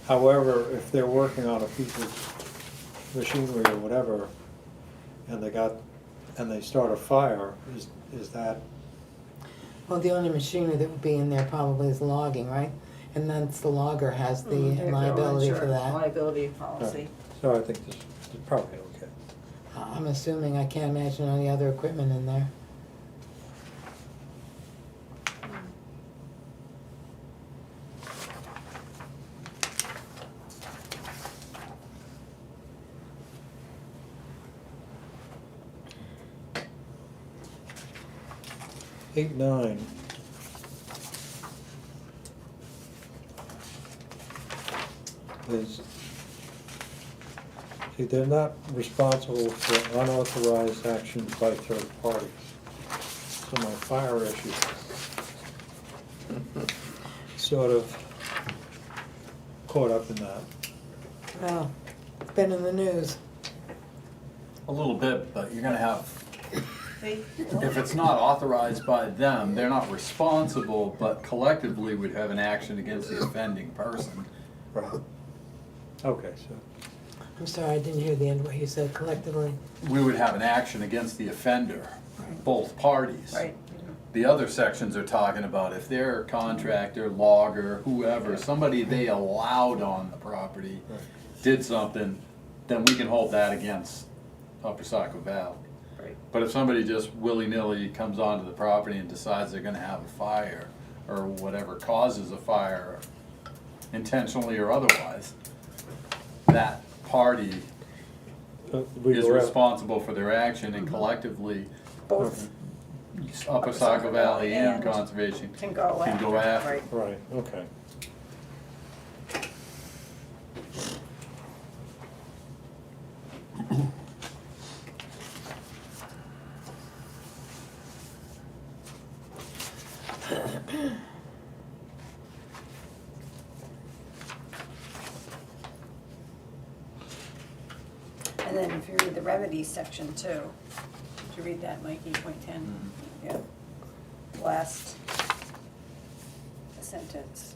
A: however, if they're working on a piece of machinery or whatever, and they start a fire, is that,
C: Well, the only machinery that would be in there probably is logging, right? And that's the logger has the
B: They're
C: liability for
B: insured,
C: that.
B: Liability policy.
A: so I think this is probably okay.
C: I'm assuming, I can't imagine any other equipment in there.
A: Eight, 9. Is, see, they're not responsible for unauthorized actions by third parties. So my fire issue sort of caught up in that.
C: Well, it's been in the news.
F: A little bit, but you're gonna have,
B: See?
F: if it's not authorized by them, they're not responsible, but collectively would have an action against the offending person.
A: Right. Okay, so,
C: I'm sorry, I didn't hear the end of what you said collectively.
F: We would have an action against the offender, both parties.
B: Right.
F: The other sections are talking about if they're a contractor, logger, whoever, somebody they allowed on the property,
A: Right.
F: did something, then we can hold that against Upper Saco Valley.
B: Right.
F: But if somebody just willy-nilly comes onto the property and decides they're gonna have a fire, or whatever causes a fire, intentionally or otherwise, that party
A: we
F: is
A: were at-
F: responsible for their action, and collectively,
B: Both
F: Upper Saco Valley and Conservation
B: can go
F: can go after.
B: Right.
A: Right, okay.
B: And then if you read the remedies section too, did you read that, Mike, 8.10? Yeah. Last sentence.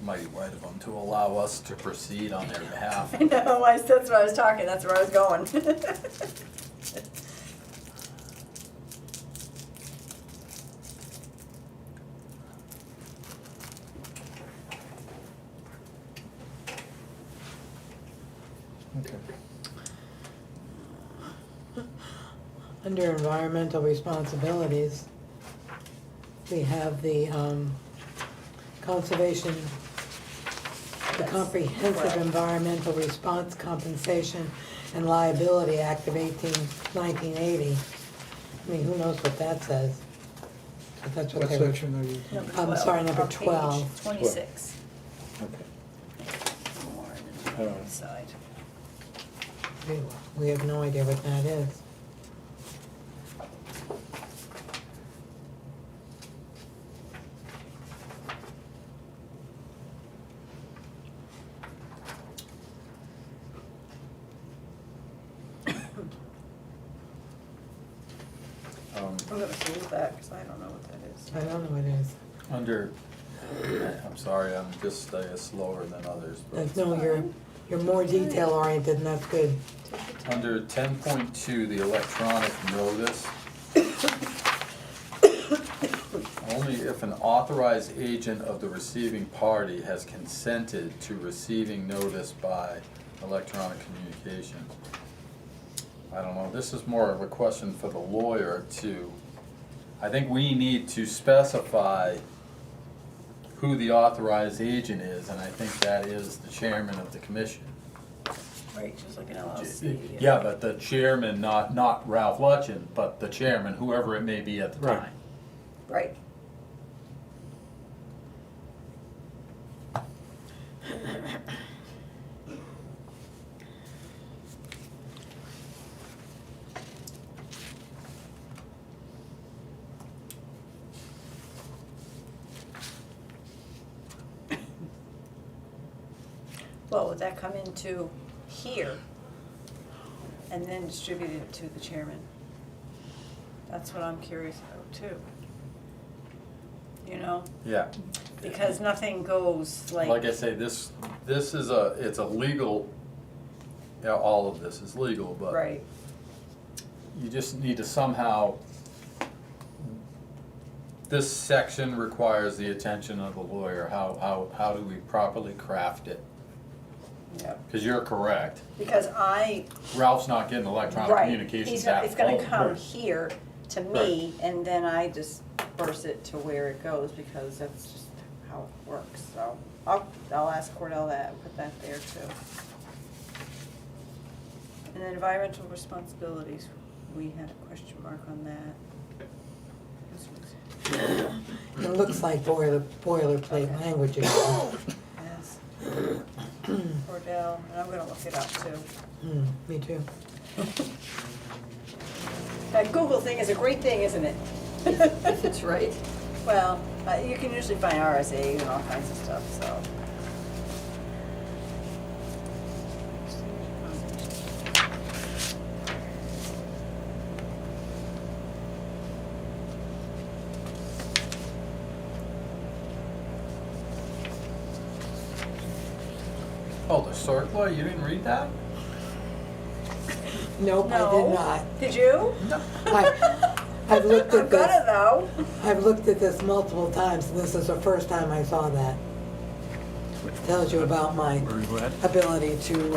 F: Mighty right of them to allow us to proceed on their behalf.
B: I know, that's what I was talking, that's where I was going.
A: Okay.
C: Under environmental responsibilities, we have the conservation, the
B: Yes,
C: Comprehensive
B: correct.
C: Environmental Response Compensation and Liability Act of 1980. I mean, who knows what that says? But that's what
A: What
C: they were.
A: section are you?
B: Number
C: I'm
B: 12,
C: sorry, number
B: on page
C: 12.
B: 26.
A: Okay.
B: More
A: I
B: on
A: don't know.
B: the side.
C: We have no idea what that is.
B: I'm gonna Google that, because I don't know what that is.
C: I don't know what it is.
F: Under, I'm sorry, I'm just slower than others, but
C: No, you're more detail oriented and that's good.
F: under 10.2, the electronic notice, only if an authorized agent of the receiving party has consented to receiving notice by electronic communication. I don't know, this is more of a question for the lawyer too. I think we need to specify who the authorized agent is, and I think that is the chairman of the commission.
B: Right, just like an LLC.
F: Yeah, but the chairman, not Ralph Lutchen, but the chairman, whoever it may be at the
A: Right.
F: time.
B: Right. Well, would that come into here and then distribute it to the chairman? That's what I'm curious about too. You know,
F: Yeah.
B: because nothing goes
F: Like I say, this is it's a legal, yeah, all of this is legal, but
B: right,
F: you just need to somehow, this section requires the attention of the lawyer, how do we properly craft it?
B: yeah,
F: Because you're correct,
B: because
F: Ralph's not getting electronic
B: right,
F: communications at
B: it's gonna
F: home.
B: come
A: Right.
B: here to me, and then I disperse it to where it goes, because that's just how it works, so I'll ask Cordell that, and put that there too. And then environmental responsibilities, we had a question mark on that. This was-
C: It looks like boilerplate language again.
B: Yes. Cordell, and I'm gonna look it up too.
C: Me too.
B: That Google thing is a great thing, isn't it?
E: If it's right.
B: Well, you can usually find RSA and all kinds of stuff, so.
F: Oh, the circular, you didn't read that?
C: Nope, I
B: No.
C: did not.
B: Did you?
C: I've looked
B: I'm
C: at this.
B: gonna though.
C: I've looked at this multiple times, and this is the first time I saw that. Tells you about my ability to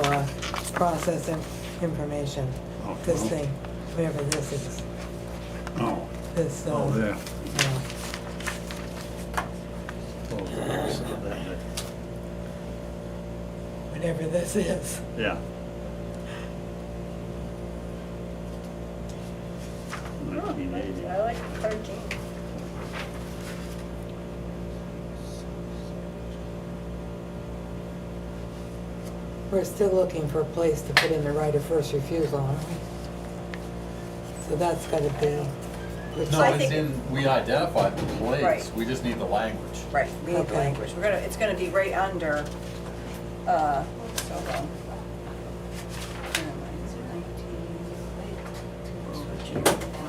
C: process information.
D: Oh,
C: This
D: oh.
C: thing, whatever this is,
D: Oh,
C: this,
D: oh, there.
C: uh,
D: Oh, so that-
C: whatever this is.
D: Yeah. 1980.
B: I like 13.
C: We're still looking for a place to put in the right of first refusal, aren't we? So that's gotta be. which-
F: No,
B: I
F: it's
B: think-
F: in, we identified the place,
B: Right.
F: we just need the language.
B: Right, we need the
C: Okay.
B: language. It's gonna be right under, hold on.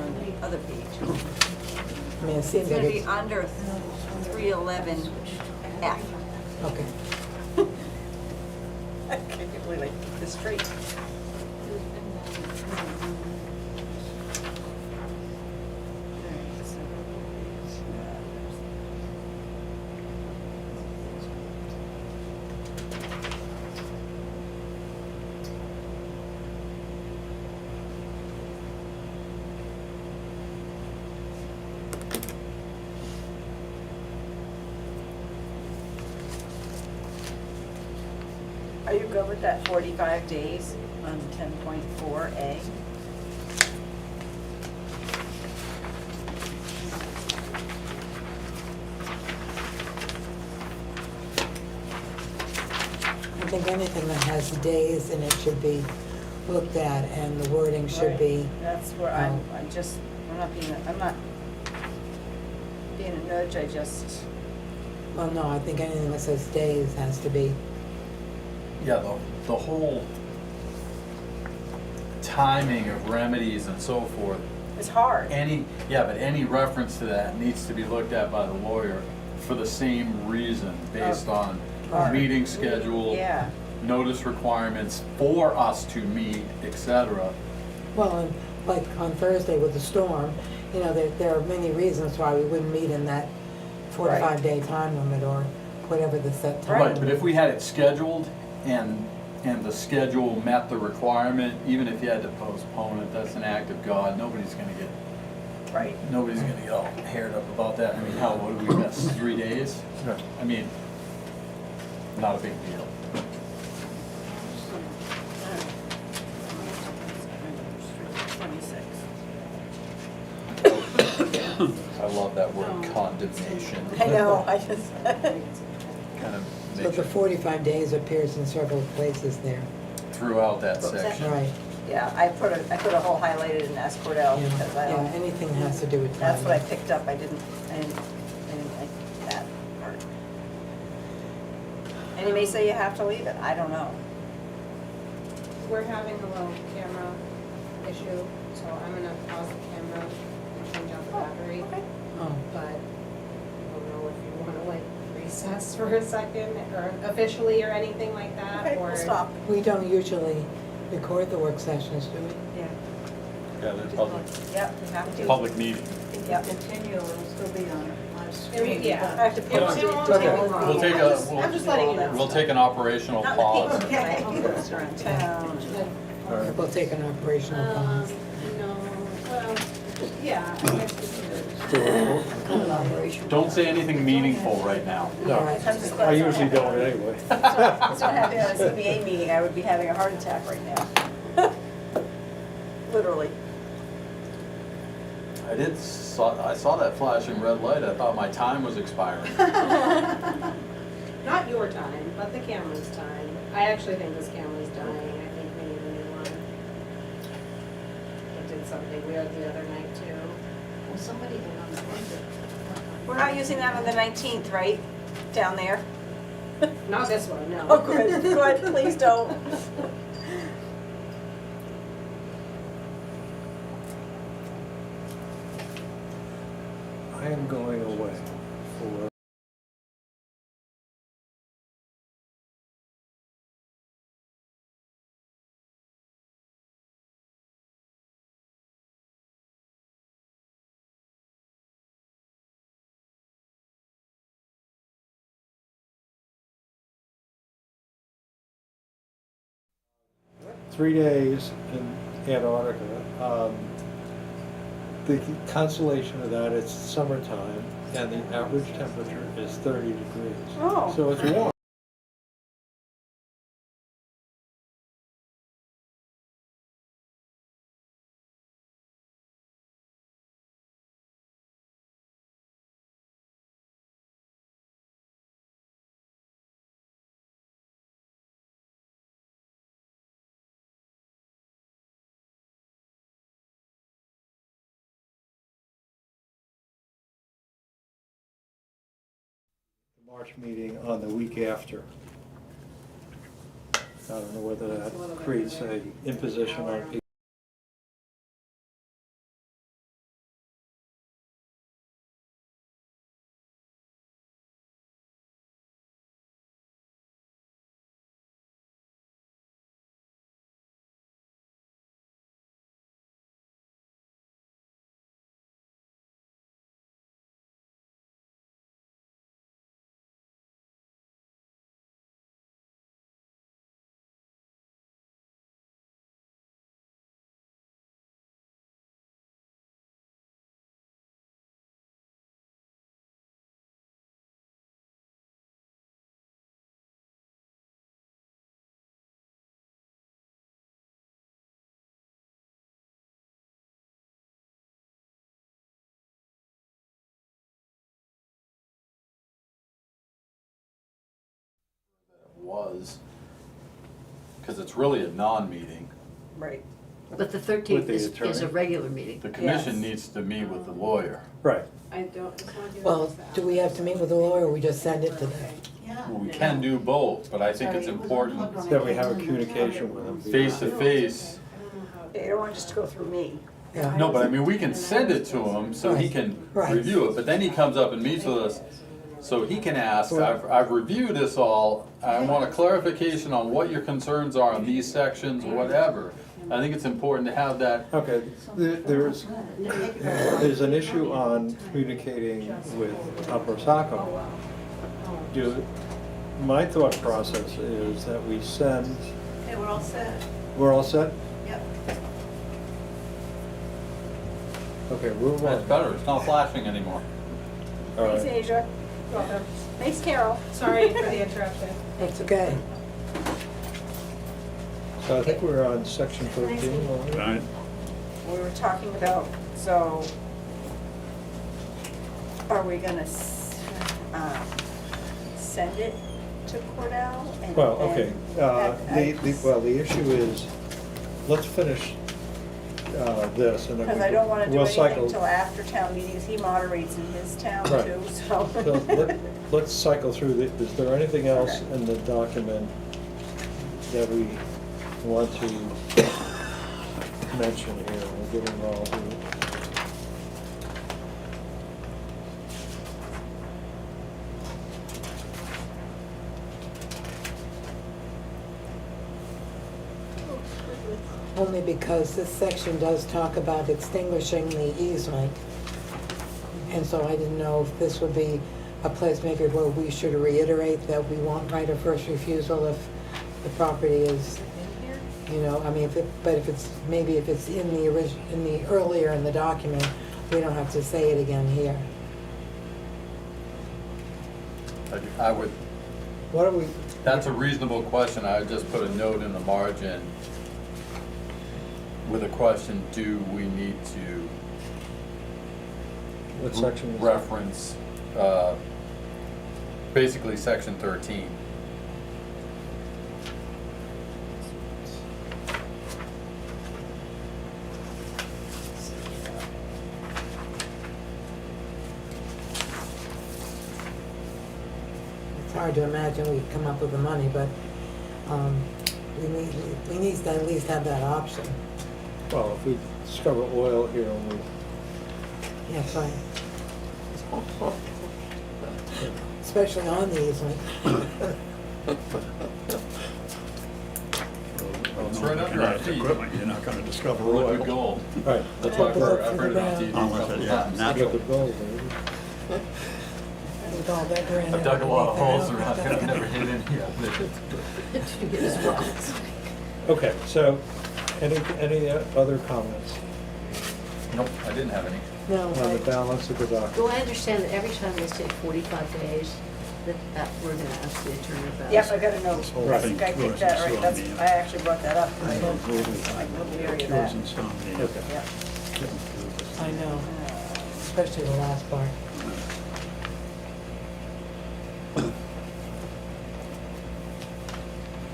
B: On the other page.
C: I mean, it
B: It's
C: seems like
B: gonna be
C: it's,
B: under 311F.
C: okay.
B: I can't believe I keep this straight. Are you good with that 45 days on 10.4A?
C: I think anything that has days in it should be looked at, and the wording should be,
B: That's where I'm not being a nudge, I just,
C: well, no, I think anything that says days has to be,
F: Yeah, the whole timing of remedies and so forth,
B: it's hard.
F: but any reference to that needs to be looked at by the lawyer for the same reason, based on
B: Right.
F: meeting schedule,
B: Yeah,
F: notice requirements for us to meet, etc.
C: well, and like on Thursday with the storm, you know, there are many reasons why we wouldn't meet in that 45-day time limit or whatever the set time.
F: Right, but if we had it scheduled and the schedule met the requirement, even if you had to postpone it, that's an act of God. Nobody's gonna get all haired up about that. I mean, what do we miss, 3 days?
A: Yeah.
F: I mean, not a big deal. I love that word condemnation.
B: I know, I just,
F: Kind of
C: But
F: makes
C: the
F: it
C: 45 days appears in several places there.
F: throughout that
B: What was that?
F: section.
C: Right.
B: yeah, I put a whole highlighted and asked Cordell
C: Yeah,
B: because I
C: yeah,
B: don't,
C: anything has to do with time.
B: that's what I picked up, I didn't like that part. And you may say you have to leave it, I don't know.
G: We're having a little camera issue, so I'm gonna pause the camera and change out the battery.
B: Okay.
C: Oh,
G: But I don't know if you wanna like recess for a second or officially or anything like that,
B: Okay,
G: or.
B: we'll stop.
C: we don't usually record the work sessions, do we?
B: Yeah.
F: Yeah, they're public,
B: Yep, we have to.
F: public meeting.
B: Yep.
H: Continue, it'll still be on live
G: I
H: stream.
G: mean, yeah.
B: I have to
G: It
B: post
G: won't-
B: it.
G: it won't
B: to
G: take
B: the-
G: long.
F: We'll take
G: I'm just letting you know.
F: We'll take an operational
B: Not
F: pause.
B: me, okay.
H: Okay.
B: Around town.
A: All right.
C: We'll take an operational pause.
G: No, well, yeah, I guess we could.
F: Don't say anything meaningful right now.
C: All
A: No,
C: right.
A: I usually don't anyway.
B: That's what happened at a CBA meeting, I would be having a heart attack right now. Literally.
F: I saw that flashing red light, I thought my time was expiring.
G: Not your time, but the camera's time. I actually think this camera's dying. I think we need a new one. It did something weird the other night too.
H: Well, somebody had unplugged it.
B: We're not using that on the 19th, right? Down there?
G: Not this one, no.
B: Oh, good, good, please don't.
A: I am going away for three days in Antarctica. The consolation of that, it's summertime, and the average temperature is 30 degrees.
B: Oh.
A: So it's warm. March meeting on the week after. I don't know whether that creates a imposition on people.
F: Was, because it's really a non-meeting.
B: Right.
E: But the
A: With
E: 13th
A: the
E: is a
A: attorney?
E: regular meeting.
F: The commission
B: Yes.
F: needs to meet with the lawyer.
A: Right.
G: I don't, it's not doing
C: Well,
G: this
C: do we have to meet with the lawyer, or we just send it to them?
H: Yeah.
F: Well, we can do both, but I think it's important
A: That we have a communication with them.
F: face to face.
B: You don't want just to go through me.
C: Yeah.
F: No, but I mean, we can send it to him so he can
C: Right.
F: review it, but then he comes up and meets with us. So he can ask, I've reviewed this all, I want a clarification on what your concerns are on these sections, whatever. I think it's important to have that.
A: Okay, there's an issue on communicating with Upper Saco. My thought process is that we send,
H: Okay, we're all set.
A: we're all set?
H: Yep.
A: Okay, we're
F: That's
A: one.
F: better, it's not flashing anymore.
A: All
B: Thanks,
A: right.
B: Asia. Welcome. Thanks, Carol.
G: Sorry for the interruption.
C: That's okay.
A: So I think we're on section 13 already.
D: Right.
B: We were talking about, so, are we gonna send it to Cordell? And
A: Well,
B: then
A: okay, the issue is, let's finish this and then
B: Because I don't wanna do
A: we'll
B: anything
A: cycle.
B: till after town meetings, he moderates in his town
A: Right.
B: too, so.
A: So let's cycle through is there anything else
B: Okay.
A: in the document that we want to mention here? We'll give them all to.
C: Only because this section does talk about extinguishing the easement. And so I didn't know if this would be a place maybe where we should reiterate that we won't right of first refusal if the property is, you know, I mean, but if it's, maybe if it's in the earlier in the document, we don't have to say it again here.
F: I would,
A: Why don't we,
F: that's a reasonable question, I would just put a note in the margin with a question, do we need to
A: what section is that?
F: reference, basically section 13.
C: It's hard to imagine we'd come up with the money, but we need to at least have that option.
A: Well, if we discover oil here and we,
C: Yeah, fine. Especially on the easement.
F: It's right under our feet.
D: Equipment, you're not gonna discover
F: Liquid
D: oil.
F: gold.
A: right,
F: That's
C: Look
F: why
C: for
F: I've heard it on TV.
D: Unless it- yeah,
A: look
D: natural.
A: at the gold, baby.
C: With all that granite
F: I've dug a lot of
C: underneath
F: holes
C: there.
F: around here, I've never hit any yet.
A: Okay, so, any other comments
F: Nope, I didn't have any.
C: No,
A: on the balance of the document?
E: Do I understand that every time they say 45 days, that we're gonna ask the attorney about?
B: Yep, I got a note.
D: whole
B: I
D: thing
B: think I
D: goes
B: picked that
D: and
B: right, that's,
D: so on the-
B: I actually brought that up, because I don't, I wasn't area of that.
D: Cures insomnia.
A: Okay.
B: Yep.
C: I know, especially the last part.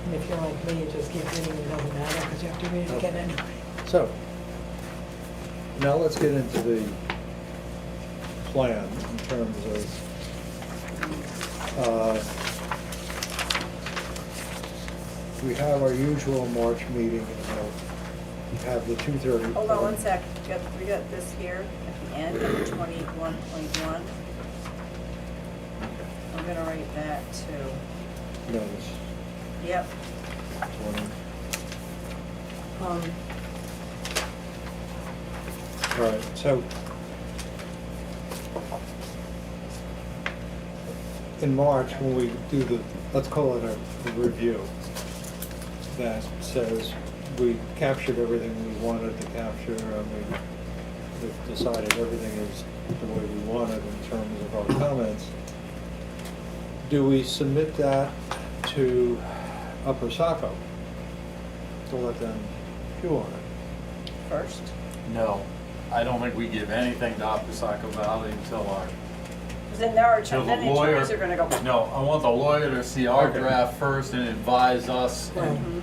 C: And if you're like me, you just keep reading, it doesn't matter, because you have to read it again anyway.
A: So, now let's get into the plan in terms of Uh, We have our usual March meeting, and we have the 2:30.
B: Hold on one sec, we got this here at the end of 21.1. I'm gonna write that too.
A: Notice,
B: Yep.
A: 20.
C: Um,
A: All right, so in March, when we do the, let's call it a review, that says we captured everything we wanted to capture, and we've decided everything is the way we wanted in terms of our comments. Do we submit that to Upper Saco to let them chew on it?
B: First.
F: No, I don't think we give anything to Appisaco Valley until our,
B: Because then there are,
F: till the
B: then the
F: lawyer.
B: attorneys are gonna go.
F: No, I want the lawyer to see our
A: Okay.
F: draft first and advise us.
C: Right.
B: Mhm.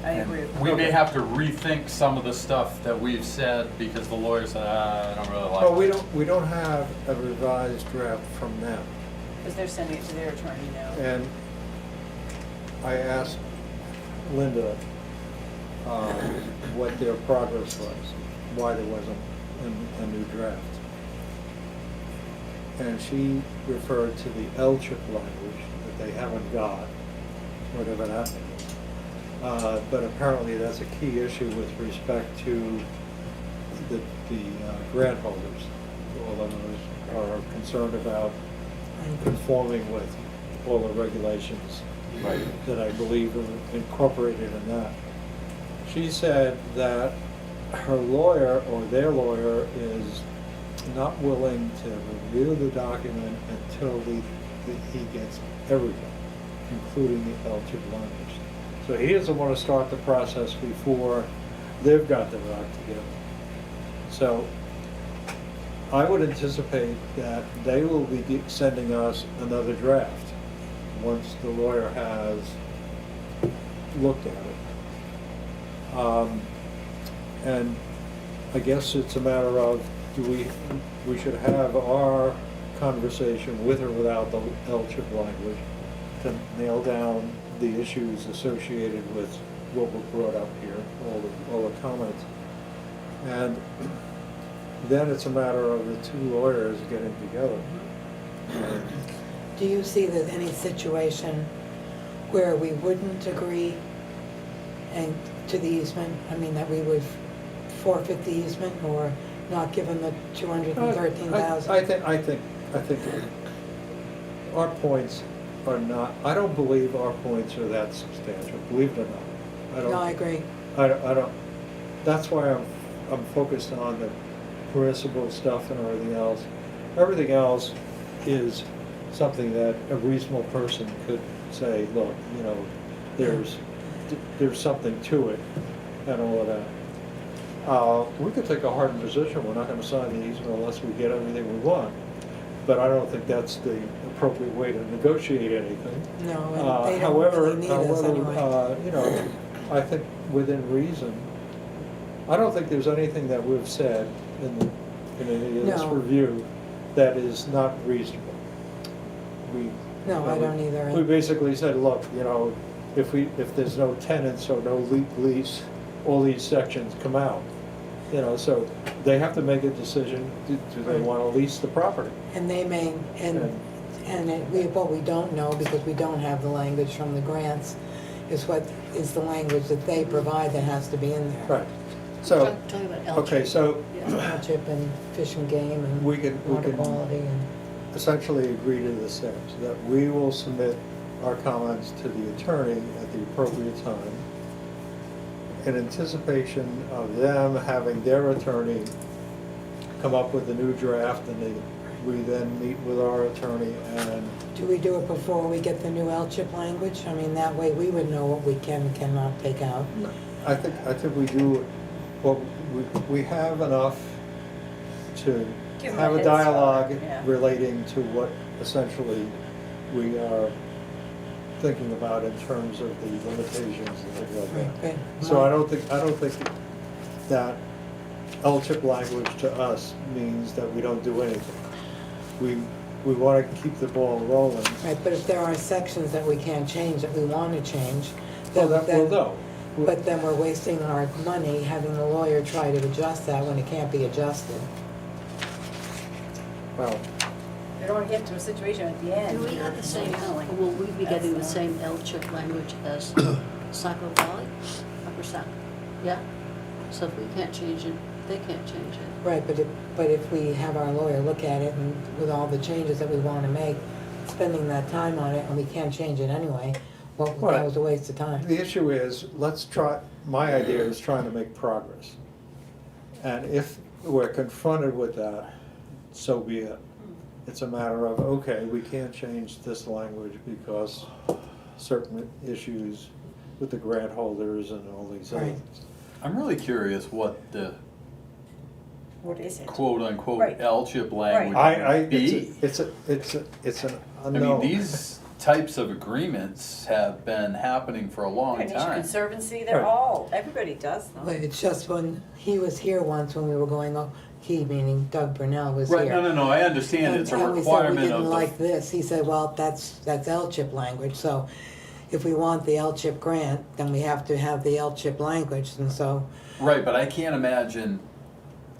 B: I agree with
F: We
B: that.
F: may have to rethink some of the stuff that we've said because the lawyer said, I don't really like
A: Well,
F: it.
A: we don't have a revised draft from them.
B: Because they're sending it to their attorney now.
A: And I asked Linda what their progress was, why there wasn't a new draft. And she referred to the L-chip language that they haven't got, whatever that means. But apparently that's a key issue with respect to the grant holders. All of those are concerned about conforming with all the regulations that I believe are incorporated in that. She said that her lawyer or their lawyer is not willing to review the document until he gets everything, including the L-chip language. So he doesn't want to start the process before they've got their act together. So I would anticipate that they will be sending us another draft once the lawyer has looked at it. And I guess it's a matter of, we should have our conversation with or without the L-chip language to nail down the issues associated with what were brought up here, all the comments. And then it's a matter of the two lawyers getting together. And
C: Do you see that any situation where we wouldn't agree and to the easement, I mean, that we would forfeit the easement or not give them the 213,000?
A: I think our points are not, I don't believe our points are that substantial, believe it or not. I don't.
C: No, I agree.
A: I don't, that's why I'm focused on the permissible stuff and everything else. Everything else is something that a reasonable person could say, look, you know, there's something to it and all of that. We could take a hard position, we're not gonna sign the easement unless we get everything we want. But I don't think that's the appropriate way to negotiate anything.
C: No, and they don't really need us anyway.
A: You know, I think within reason, I don't think there's anything that we've said in any of this
C: No.
A: review that is not reasonable.
C: No, I don't either.
A: We basically said, look, you know, if there's no tenants or no lease, all these sections come out. You know, so they have to make a decision, do they want to lease the property?
C: And they may, what we don't know, because we don't have the language from the grants, is what is the language that they provide that has to be in there.
A: Right, so,
E: Talking about
A: okay, so
C: Chip and Fish and Game and
A: we can
C: water quality and.
A: essentially agree to the steps, that we will submit our comments to the attorney at the appropriate time in anticipation of them having their attorney come up with a new draft, and we then meet with our attorney and,
C: Do we do it before we get the new L-chip language? I mean, that way we would know what we can and cannot take out.
A: I think we do, well, we have enough to
B: Give 'em
A: have
B: a
A: a
B: head start,
A: dialogue
B: yeah.
A: relating to what essentially we are thinking about in terms of the limitations and things like that.
C: Right,
A: So I don't think that L-chip language to us means that we don't do anything. we wanna keep the ball rolling.
C: Right, but if there are sections that we can't change, that we want to change,
A: Well,
C: then,
A: that, well, no.
C: but then we're wasting our money having the lawyer try to adjust that when it can't be adjusted.
A: Well,
B: You don't wanna get into a situation at the end.
E: Do we
B: where
E: have the
B: there's
E: same,
B: no knowing.
E: will we be getting the
B: That's
E: same L-chip language as Saco Valley, Upper Saco? Yeah? So if we can't change it, they can't change it.
C: Right, but if we have our lawyer look at it and with all the changes that we want to make, spending that time on it and we can't change it anyway, well, that
A: Right.
C: was a waste of time.
A: the issue is, let's try, my idea is trying to make progress. And if we're confronted with that, so be it. It's a matter of, okay, we can't change this language because certain issues with the grant holders and all these other
C: Right.
A: things.
F: I'm really curious what the
B: What is it?
F: quote-unquote
B: Right.
F: L-chip language
A: I,
F: would be.
A: it's an
F: I mean,
A: unknown.
F: these types of agreements have been happening for a long
B: Financial
F: time.
B: Conservancy, they're
A: Right.
B: all, everybody does them.
C: But it's just when he was here once when we were going, he meaning Doug Burnell was
F: Right,
C: here.
F: no, I understand it's a
C: And we
F: requirement
C: said we
F: of
C: didn't
F: the.
C: like this. He said, well, that's L-chip language, so if we want the L-chip grant, then we have to have the L-chip language, and so,
F: Right, but I can't imagine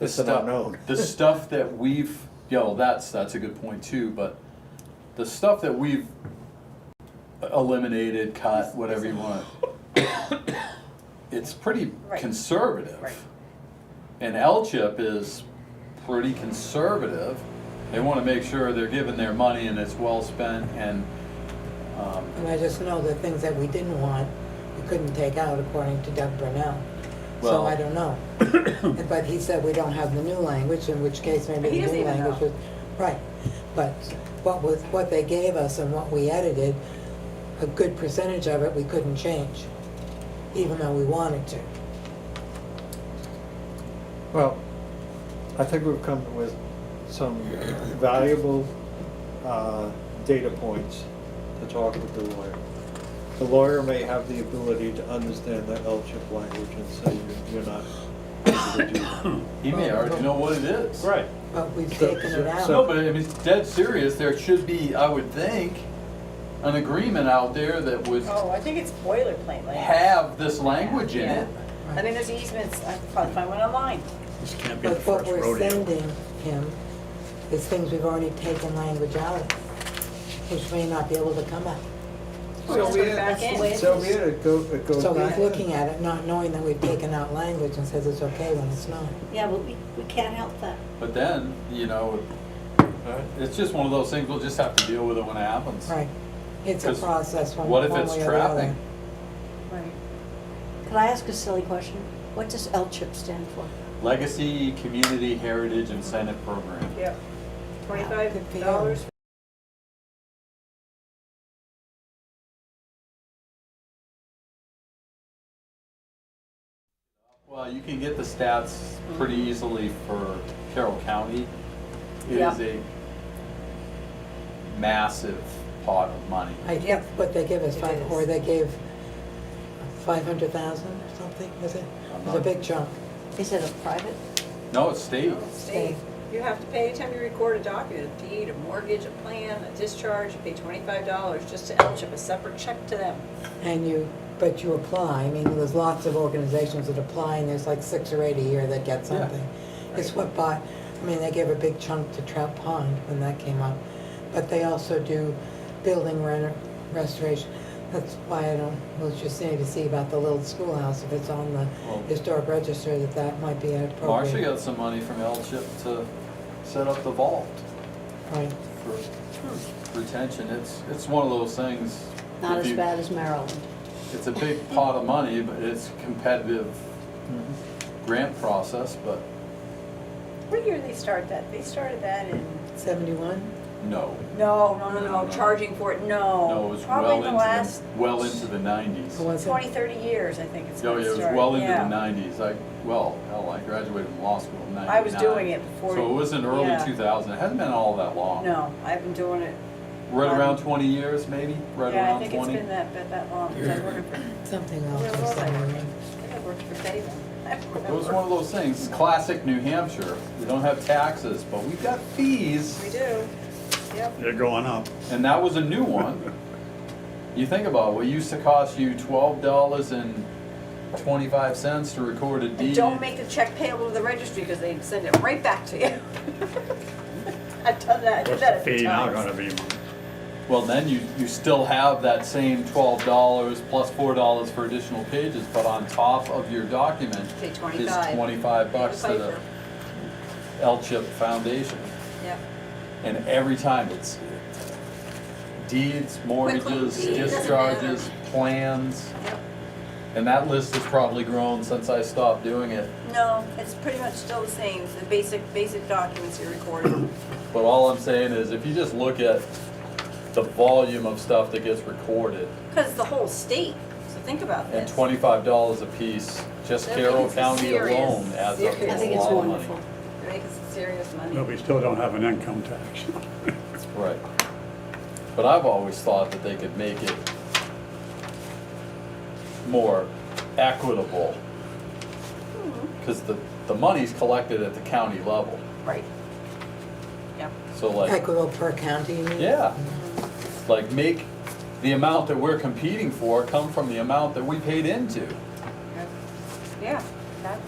F: the
A: It's an
F: stuff,
A: unknown.
F: the stuff that we've, that's a good point too, but the stuff that we've eliminated, cut, whatever you want, it's pretty
B: Right.
F: conservative.
B: Right.
F: And L-chip is pretty conservative. They wanna make sure they're giving their money and it's well spent and,
C: and I just know the things that we didn't want, we couldn't take out according to Doug Burnell. So
F: Well-
C: I don't know. But he said we don't have the new language, in which case maybe
B: He
C: the
B: doesn't
C: new
B: even
C: language
B: know.
C: was, right. But what they gave us and what we edited, a good percentage of it we couldn't change, even though we wanted to.
A: Well, I think we've come with some valuable data points to talk with the lawyer. The lawyer may have the ability to understand that L-chip language and say you're not able to do that.
F: he may already know what it is.
A: Right.
C: But we've
A: So-
C: taken it out.
F: No, but I mean, it's dead serious, there should be, I would think, an agreement out there that would
B: Oh, I think it's boilerplate language.
F: have this language in it.
B: I think there's easements, I can probably find one online.
D: This can't be the
C: But what
D: first
C: we're
D: rodeo.
C: sending him is things we've already taken language out of, which may not be able to come out.
B: We'll just put it back
E: That's the way
B: in.
E: it
A: So be it, it goes
C: So
A: back.
C: he's looking at it, not knowing that we've taken out language and says it's okay when it's not.
E: Yeah, but we can't help that.
F: But then, it's just one of those things, we'll just have to deal with it when it happens.
C: Right. It's a
F: 'Cause
C: process one
F: what if
C: one
F: it's
C: way or the other.
F: trapping?
B: Right.
E: Could I ask a silly question? What does L-chip stand for?
F: Legacy Community Heritage Incentive Program.
B: Yep. $25.
F: Well, you can get the stats pretty easily for Carroll County. It
B: Yeah.
F: is a massive pot of money.
C: I think
B: Yep.
C: what they give us,
B: It is.
C: or they gave 500,000 or something, is it? It was a big chunk.
E: Is it a private?
F: No, it's state.
B: State, you have to pay anytime you record a document, a deed, a mortgage, a plan, a discharge, you pay $25 just to L-chip, a separate check to them.
C: But you apply, I mean, there's lots of organizations that apply, and there's like 6 or 8 a year that get something. It's what bought, I mean, they gave a big chunk to Trout Pond when that came up, but they also do building restoration. That's why I don't, was just saying to see about the little schoolhouse, if it's on the
F: Well-
C: historic register, that might be appropriate.
F: Marcia got some money from L-chip to set up the vault
C: Right,
F: for retention. It's one of those things.
E: Not
F: if
E: as
F: you-
E: bad as Maryland.
F: It's a big pot of money, but it's a competitive grant process, but
B: What year did they start that? They started that in,
C: 71?
F: no.
B: no, charging for it, no.
F: No, it was
B: Probably the last
F: well into the 90s.
C: Or was it?
B: 20, 30 years, I think it's
F: Oh,
B: when
F: yeah,
B: it
F: it was
B: started.
F: well into
B: Yeah.
F: the 90s. I graduated from law school in 99.
B: I was doing it before.
F: So it was in early
B: yeah.
F: 2000. It hasn't been all that long.
B: No, I've been doing it.
F: Right around 20 years, maybe? Right
B: Yeah, I
F: around
B: think
F: 20?
B: it's been that long, because I was working for,
C: Something else
B: where
C: was
B: was I
C: somewhere.
B: working? I think I worked for Faven.
F: It was one of those things, classic New Hampshire. We don't have taxes, but we've got fees.
B: We do. Yep.
D: They're going up.
F: And that was a new one. You think about it, what used to cost you $12.25 to record a deed.
B: And don't make the check payable to the registry, because they send it right back to you. I've done that, I did
D: What's
B: that
D: the
B: a few
D: fee now
B: times.
D: gonna be?
F: Well, then you still have that same $12 plus $4 for additional pages, but on top of your document
B: Pay
F: is
B: 25.
F: $25 to the L-Chip Foundation.
B: Yep.
F: And every time it's deeds, mortgages,
B: Deed doesn't
F: discharges, plans,
B: Yep.
F: and that list has probably grown since I stopped doing it.
B: No, it's pretty much still the same, the basic documents you recorded.
F: But all I'm saying is, if you just look at the volume of stuff that gets recorded,
B: Because it's the whole state, so think about
F: and
B: this.
F: $25 a piece, just
B: They're
F: Carroll
B: making
F: County
B: serious-
F: alone adds up to
B: serious
E: I think
F: a
E: it's
F: lot of money.
E: wonderful.
B: They're making some serious money.
D: But we still don't have an income tax.
F: Right. But I've always thought that they could make it more equitable, because the money's collected at the county level.
B: Right. Yep.
F: So like,
C: Equitable per county, you mean?
F: yeah, like make the amount that we're competing for come from the amount that we paid into.
B: Yep. Yeah, that,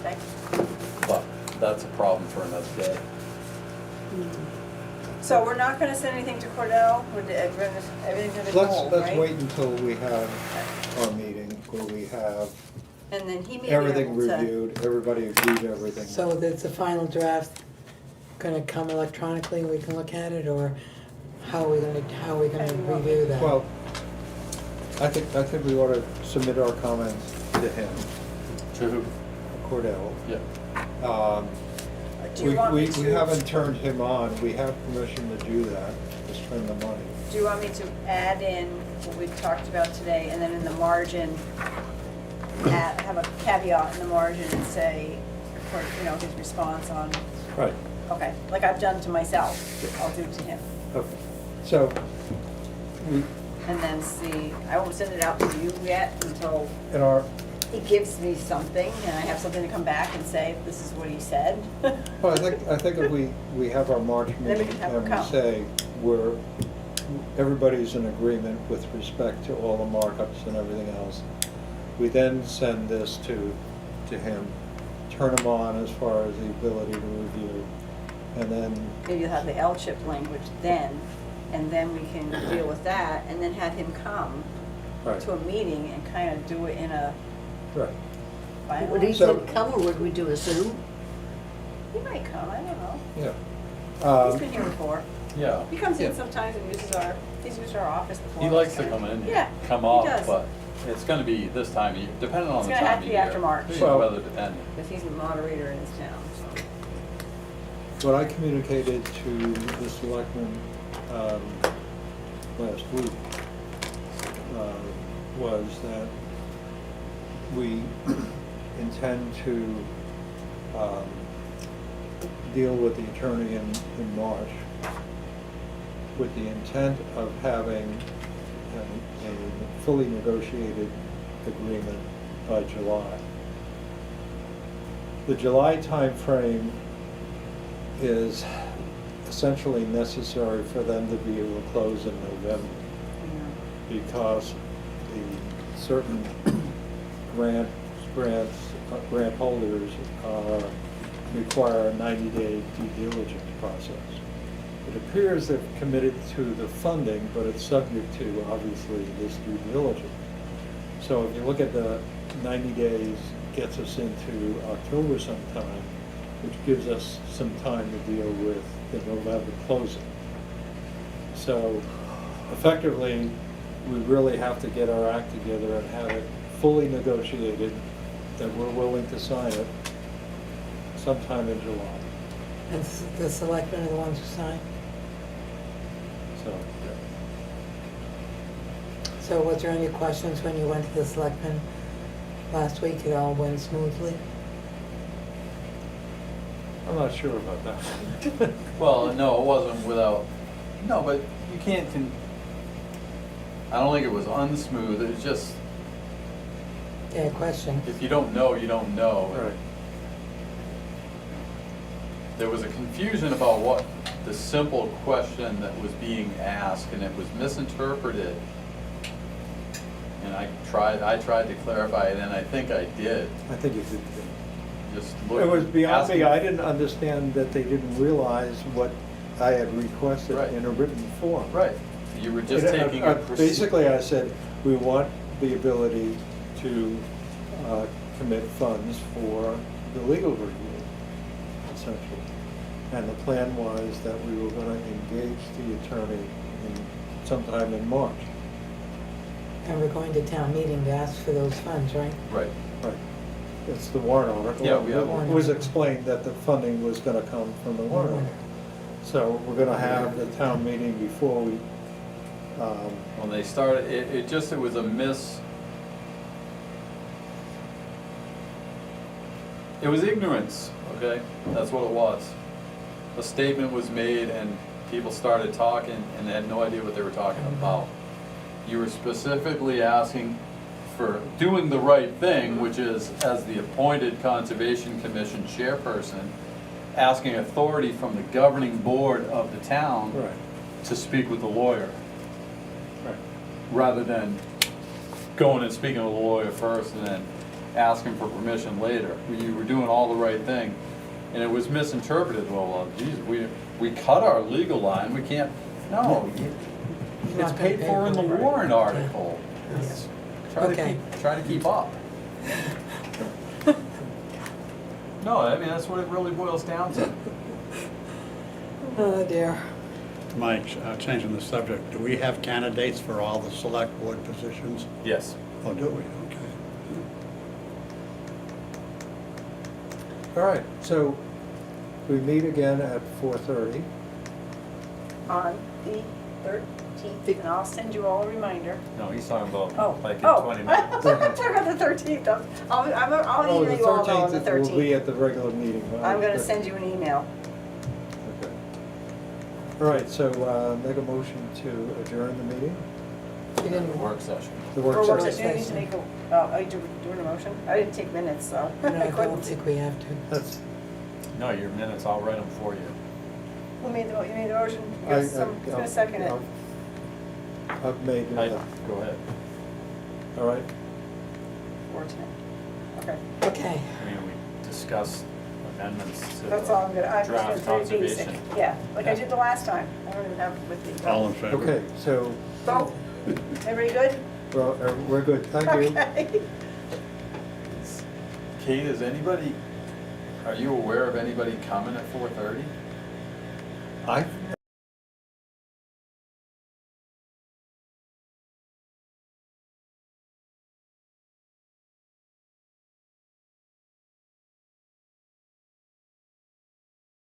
F: But that's a problem for another day.
B: so we're not gonna send anything to Cordell, everything's gonna be hold, right?
A: Let's wait until we have our meeting, where we have
B: And then he may be
A: everything
B: able to.
A: reviewed, everybody agreed to everything.
C: So that's the final draft gonna come electronically and we can look at it, or how are we gonna review that?
A: Well, I think we ought to submit our comments to him,
F: To who?
A: Cordell.
F: Yeah.
B: Do you want me
A: We
B: to,
A: haven't turned him on, we have permission to do that, to spend the money.
B: do you want me to add in what we talked about today, and then in the margin, have a caveat in the margin and say, for, his response on,
A: Right.
B: okay, like I've done to myself, I'll do to him.
A: Okay, so,
B: And then see, I won't send it out to you yet until
A: in our,
B: he gives me something, and I have something to come back and say, this is what he said.
A: well, I think if we have our March
B: Then we
A: meeting
B: can have her
A: and we
B: come.
A: say, everybody's in agreement with respect to all the markups and everything else, we then send this to him, turn him on as far as the ability to review, and then,
B: Maybe you'll have the L-chip language then, and then we can deal with that, and then have him come
A: right,
B: to a meeting and kind of do it in a
A: right.
B: final.
E: Would he
A: So-
E: come, or would we do a Zoom?
B: He might come, I don't know.
A: Yeah.
B: He's been here before.
F: Yeah.
B: He comes in sometimes and he's used our office before.
F: He likes to come in,
B: Yeah,
F: come
B: he
F: off,
B: does.
F: but it's gonna be this time of year, depending on
B: It's
F: the
B: gonna
F: time
B: have
F: of
B: to
F: year.
B: be after March.
A: Well-
F: Weather dependent.
B: Because he's the moderator in his town, so.
A: What I communicated to the selectmen last week was that we intend to deal with the attorney in March with the intent of having a fully negotiated agreement by July. The July timeframe is essentially necessary for them to be able to close in November, because the certain grant holders require a 90-day due diligence process. It appears they've committed to the funding, but it's subject to, obviously, this due diligence. So if you look at the 90 days, gets us into October sometime, which gives us some time to deal with the November closing. So effectively, we really have to get our act together and have it fully negotiated, that we're willing to sign it sometime in July.
C: And the selectmen are the ones who sign?
A: So,
C: So was there any questions when you went to the selectmen last week? It all went smoothly?
A: I'm not sure about that.
F: Well, no, it wasn't without, no, but you can't, I don't think it was unsmooth, it was just,
C: Yeah, question.
F: if you don't know, you don't know.
A: Right.
F: there was a confusion about what the simple question that was being asked, and it was misinterpreted. And I tried to clarify it, and I think I did.
A: I think you did.
F: Just look.
A: It was beyond me,
F: asking-
A: I didn't understand that they didn't realize what I had requested
F: Right.
A: in a written form.
F: Right, you were just
A: And,
F: taking a.
A: basically, I said, we want the ability to commit funds for the legal review, essentially. And the plan was that we were gonna engage the attorney sometime in March.
C: And we're going to town meeting to ask for those funds, right?
F: Right,
A: Right. It's the warrant article.
F: Yeah, we have-
A: It was explained that the funding was gonna come from the warrant article. So we're gonna have the town meeting before we,
F: when they started, it was a it was ignorance, okay? That's what it was. A statement was made and people started talking and they had no idea what they were talking about. You were specifically asking for doing the right thing, which is, as the appointed Conservation Commission chairperson, asking authority from the governing board of the town
A: right.
F: to speak with the lawyer,
A: Right.
F: rather than going and speaking with the lawyer first and then asking for permission later. You were doing all the right thing, and it was misinterpreted. Well, geez, we cut our legal line, we can't, no, it's
C: Not
F: paid
C: gonna
F: for in the
C: pay for it.
F: warrant
C: Yeah.
F: article. It's-
C: Okay.
F: Try to keep up. No, I mean, that's what it really boils down to.
C: Oh dear.
D: Mike, changing the subject, do we have candidates for all the select board positions?
F: Yes.
D: Oh, do we? Okay.
A: All right, so we meet again at 4:30.
B: On the 13th, and I'll send you all a reminder.
F: No, he's talking about
B: Oh,
F: like in
B: oh.
F: 20
B: I'm
F: minutes.
B: talking about the 13th. I'll
A: Oh,
B: email you all on the
A: The 13th will be
B: 13th.
A: at the regular meeting.
B: I'm gonna send you an email.
A: Okay. All right, so make a motion to adjourn the meeting,
C: You didn't
F: Work session.
A: the
B: Or
A: work
B: work
A: session.
B: session, you need to make a, are you doing a motion? I didn't take minutes, so
C: No,
B: I
C: I don't
B: couldn't.
C: think we have to.
A: That's,
F: No, your minutes, I'll write them for you.
B: Who made you made the motion?
A: I-
B: Yes, who's gonna second it?
A: I've made,
F: Go ahead.
A: all right,
B: 4:10. Okay,
C: Okay.
F: I mean, we discussed amendments to
B: that's all I'm
F: draft
B: just gonna very basic.
F: conservation.
B: Yeah, like I did the last time. I don't even have it with me.
D: All in favor?
A: okay, so,
B: Vote. Everybody good?
A: well, we're good, thank you.
B: Okay.
F: Kate, are you aware of anybody coming at 4:30?
A: I